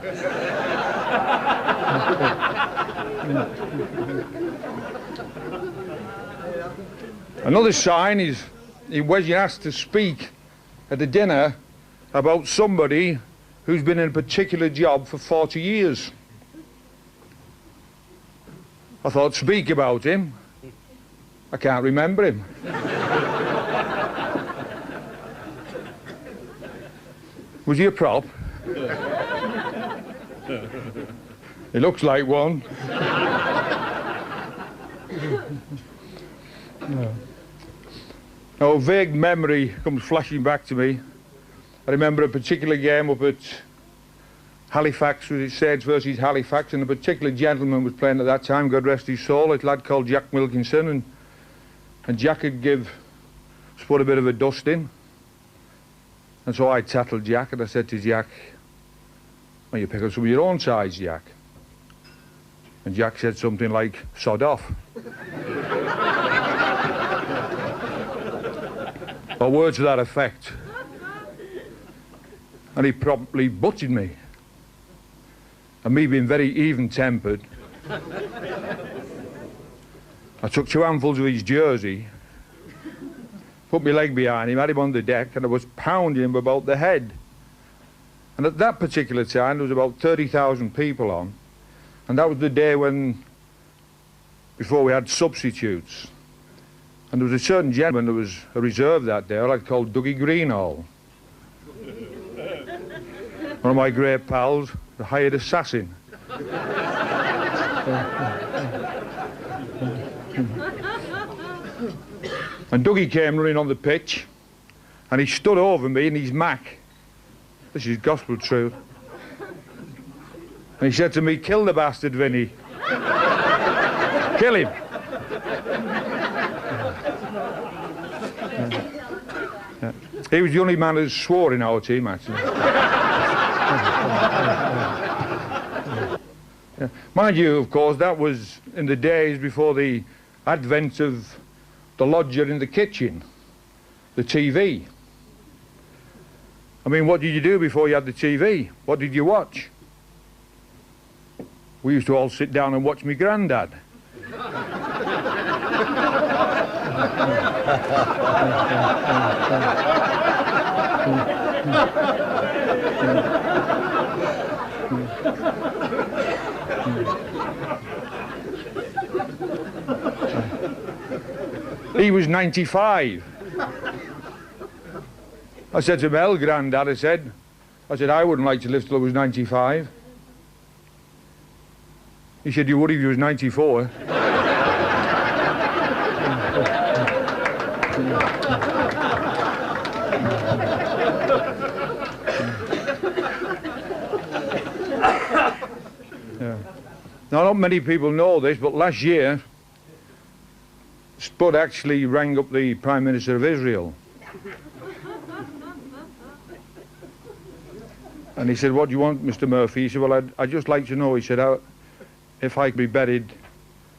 Another sign is when you're asked to speak at a dinner about somebody who's been in a particular job for 40 years. I thought, speak about him. I can't remember him. Was he a prop? He looks like one. Now, a vague memory comes flashing back to me. I remember a particular game up at Halifax, with Saints versus Halifax, and a particular gentleman was playing at that time, God rest his soul, a lad called Jack Wilkinson, and Jack had put a bit of a dusting. And so I tattled Jack, and I said to Jack, well, you pick up some of your own size, Jack. And Jack said something like, sod off. or words to that effect. And he promptly butted me. And me being very even-tempered, I took 2 handfuls of his jersey, put my leg behind him, had him on the deck, and I was pounding him about the head. And at that particular time, there was about 30,000 people on, and that was the day when, before we had substitutes. And there was a certain gentleman that was a reserve that day, I like to call Dougie Greenall. One of my great pals, the hired assassin. And Dougie came running on the pitch, and he stood over me in his Mac. This is gospel truth. And he said to me, "Kill the bastard, Vinny. Kill him." He was the only man who swore in our team, actually. Mind you, of course, that was in the days before the advent of the lodger in the kitchen, the TV. I mean, what did you do before you had the TV? What did you watch? We used to all sit down and watch me granddad. He was 95. I said to him, "Hell, Grandad," I said, "I wouldn't like to live till I was 95. He said, "You would if you was 94. Yeah. Now, not many people know this, but last year, Spud actually rang up the Prime Minister of Israel. And he said, "What do you want, Mr. Murphy?" He said, "Well, I'd just like to know," he said, "if I could be buried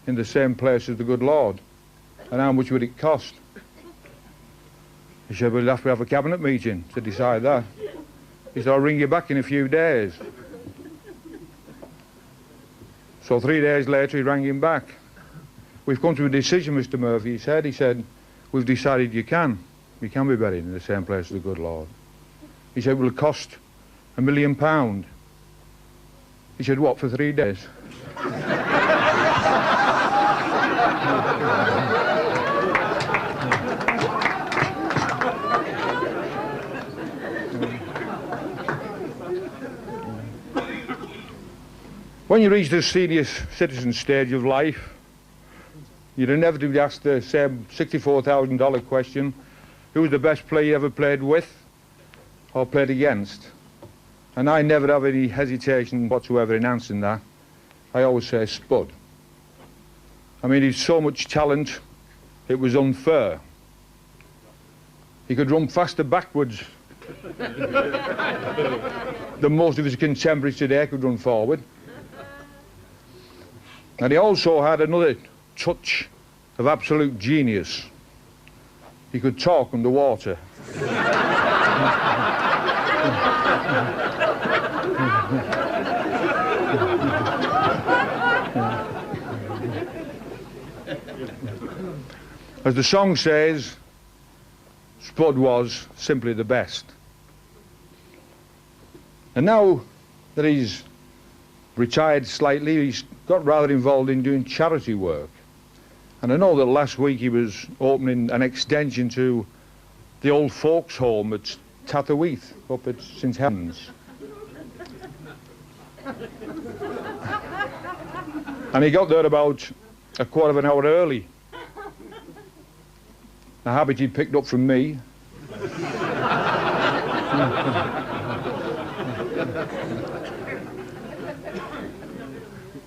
in the same place as the good Lord, and how much would it cost?" He said, "Well, you'll have to have a cabinet meeting to decide that." He said, "I'll ring you back in a few days." So 3 days later, he rang him back. "We've come to a decision, Mr. Murphy," he said. He said, "We've decided you can be buried in the same place as the good Lord." He said, "Will it cost £1 million?" He said, "What, for 3 days?" When you reach the senior citizen stage of life, you'd inevitably ask the same $64,000 question: who's the best player you ever played with or played against? And I never have any hesitation whatsoever in answering that. I always say Spud. I mean, he's so much talent, it was unfair. He could run faster backwards than most of his contemporaries today could run forward. And he also had another touch of absolute genius. He could talk underwater. As the song says, Spud was simply the best. And now that he's retired slightly, he's got rather involved in doing charity work. And I know that last week he was opening an extension to the old folks' home at Tatherweath, up at St Helens. And he got there about a quarter of an hour early. A habit he'd picked up from me.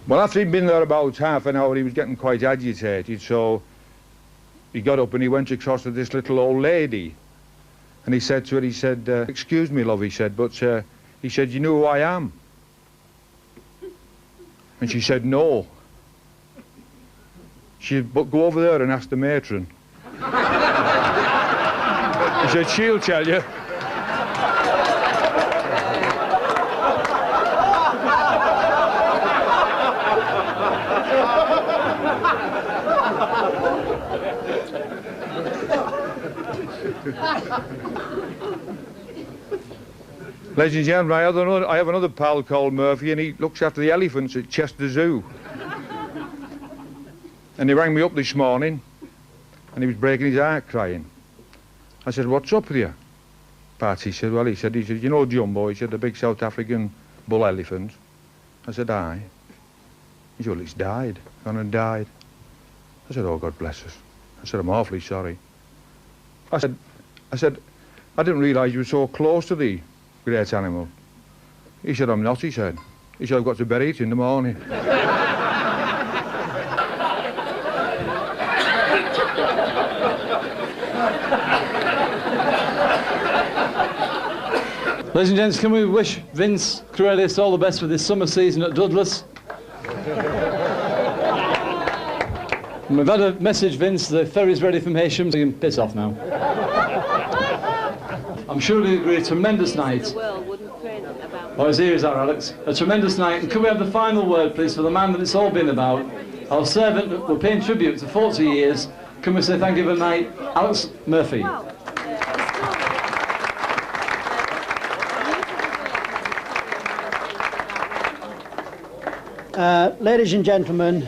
Well, after he'd been there about half an hour, he was getting quite agitated, so he got up and he went across to this little old lady. And he said to her, he said, "Excuse me, love," he said, "but," he said, "you know who I am?" And she said, "No." She said, "But go over there and ask the matron." He said, she'll tell you. Ladies and gentlemen, I have another pal called Murphy, and he looks after the elephants at Chester Zoo. And he rang me up this morning, and he was breaking his heart crying. I said, what's up with you? Pat, he said, well, he said, you know Jumbo? He said, the big South African bull elephant. I said, aye. He said, well, it's died, gone and died. I said, oh, God bless us. I said, I'm awfully sorry. I said, I didn't realise you were so close to the great animal. He said, I'm not, he said. He said, I've got to bury it in the morning. Ladies and gents, can we wish Vince Cruelis all the best for this summer season at Douglas? And we've had a message, Vince, the ferry's ready from Heysham, so you can piss off now. I'm sure you'll agree, a tremendous night. Oh, his ears are, Alex. A tremendous night. And can we have the final word, please, for the man that it's all been about? Our servant, we're paying tribute to 40 years. Can we say thank you for the night? Alex Murphy. Ladies and gentlemen,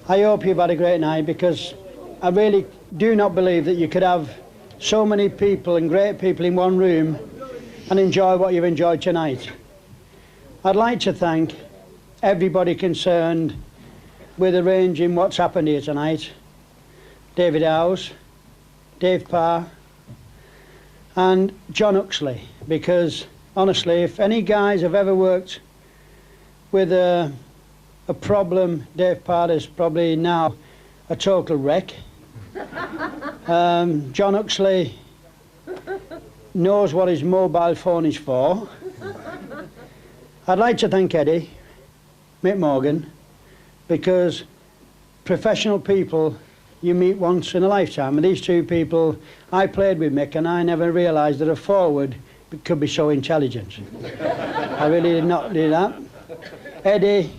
I hope you've had a great night, because I really do not believe that you could have so many people and great people in one room and enjoy what you've enjoyed tonight. I'd like to thank everybody concerned with arranging what's happened here tonight. David Howes, Dave Parr and John Huxley, because honestly, if any guys have ever worked with a problem, Dave Parr is probably now a total wreck. John Huxley knows what his mobile phone is for. I'd like to thank Eddie, Mick Morgan, because professional people you meet once in a lifetime, and these two people, I played with Mick and I never realised that a forward could be so intelligent. I really did not do that. Eddie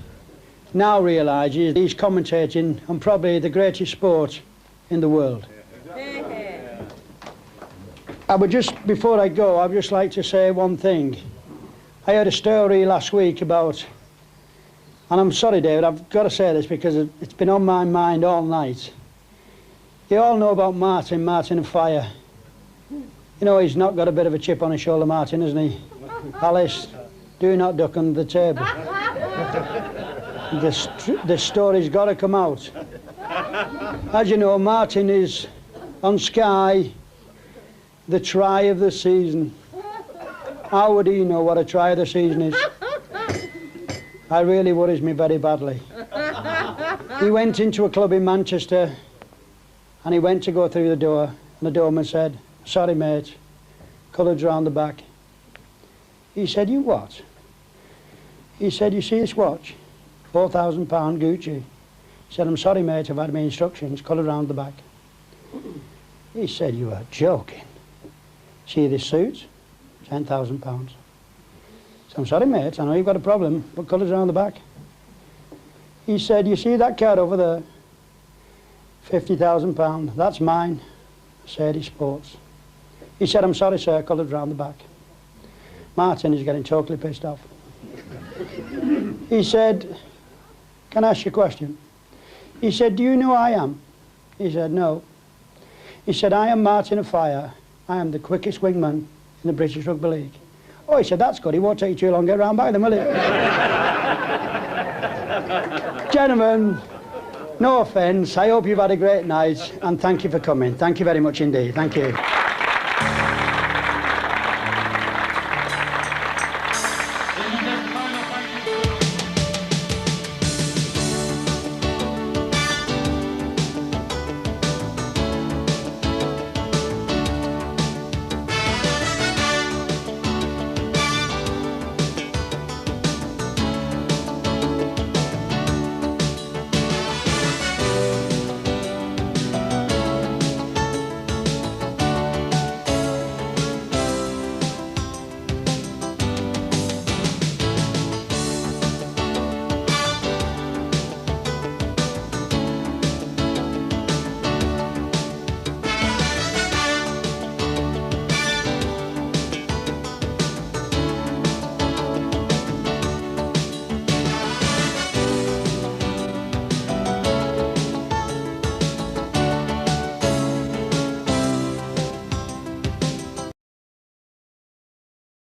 now realises he's commentating on probably the greatest sport in the world. I would just, before I go, I'd just like to say one thing. I heard a story last week about, and I'm sorry, David, I've got to say this because it's been on my mind all night. You all know about Martin of Fire. You know he's not got a bit of a chip on his shoulder, Martin, hasn't he? Alice, do not duck under the table. The story's got to come out. As you know, Martin is on Sky, the try of the season. How would he know what a try of the season is? It really worries me very badly. He went into a club in Manchester and he went to go through the door and the doorman said, sorry mate, colours round the back. He said, you what? He said, you see this watch? £4,000 Gucci. He said, I'm sorry mate, I've had my instructions, colour round the back. He said, you are joking. See this suit? £10,000. So I'm sorry mate, I know you've got a problem, but colours around the back. He said, you see that car over there? £50,000, that's mine. Mercedes Sports. He said, I'm sorry sir, colours round the back. Martin is getting totally pissed off. He said, can I ask you a question? He said, do you know who I am? He said, no. He said, I am Martin of Fire. I am the quickest wingman in the British Rugby League. Oh, he said, that's good. It won't take you too long to get round back then, will it? Gentlemen, no offence. I hope you've had a great night, and thank you for coming. Thank you very much indeed. Thank you.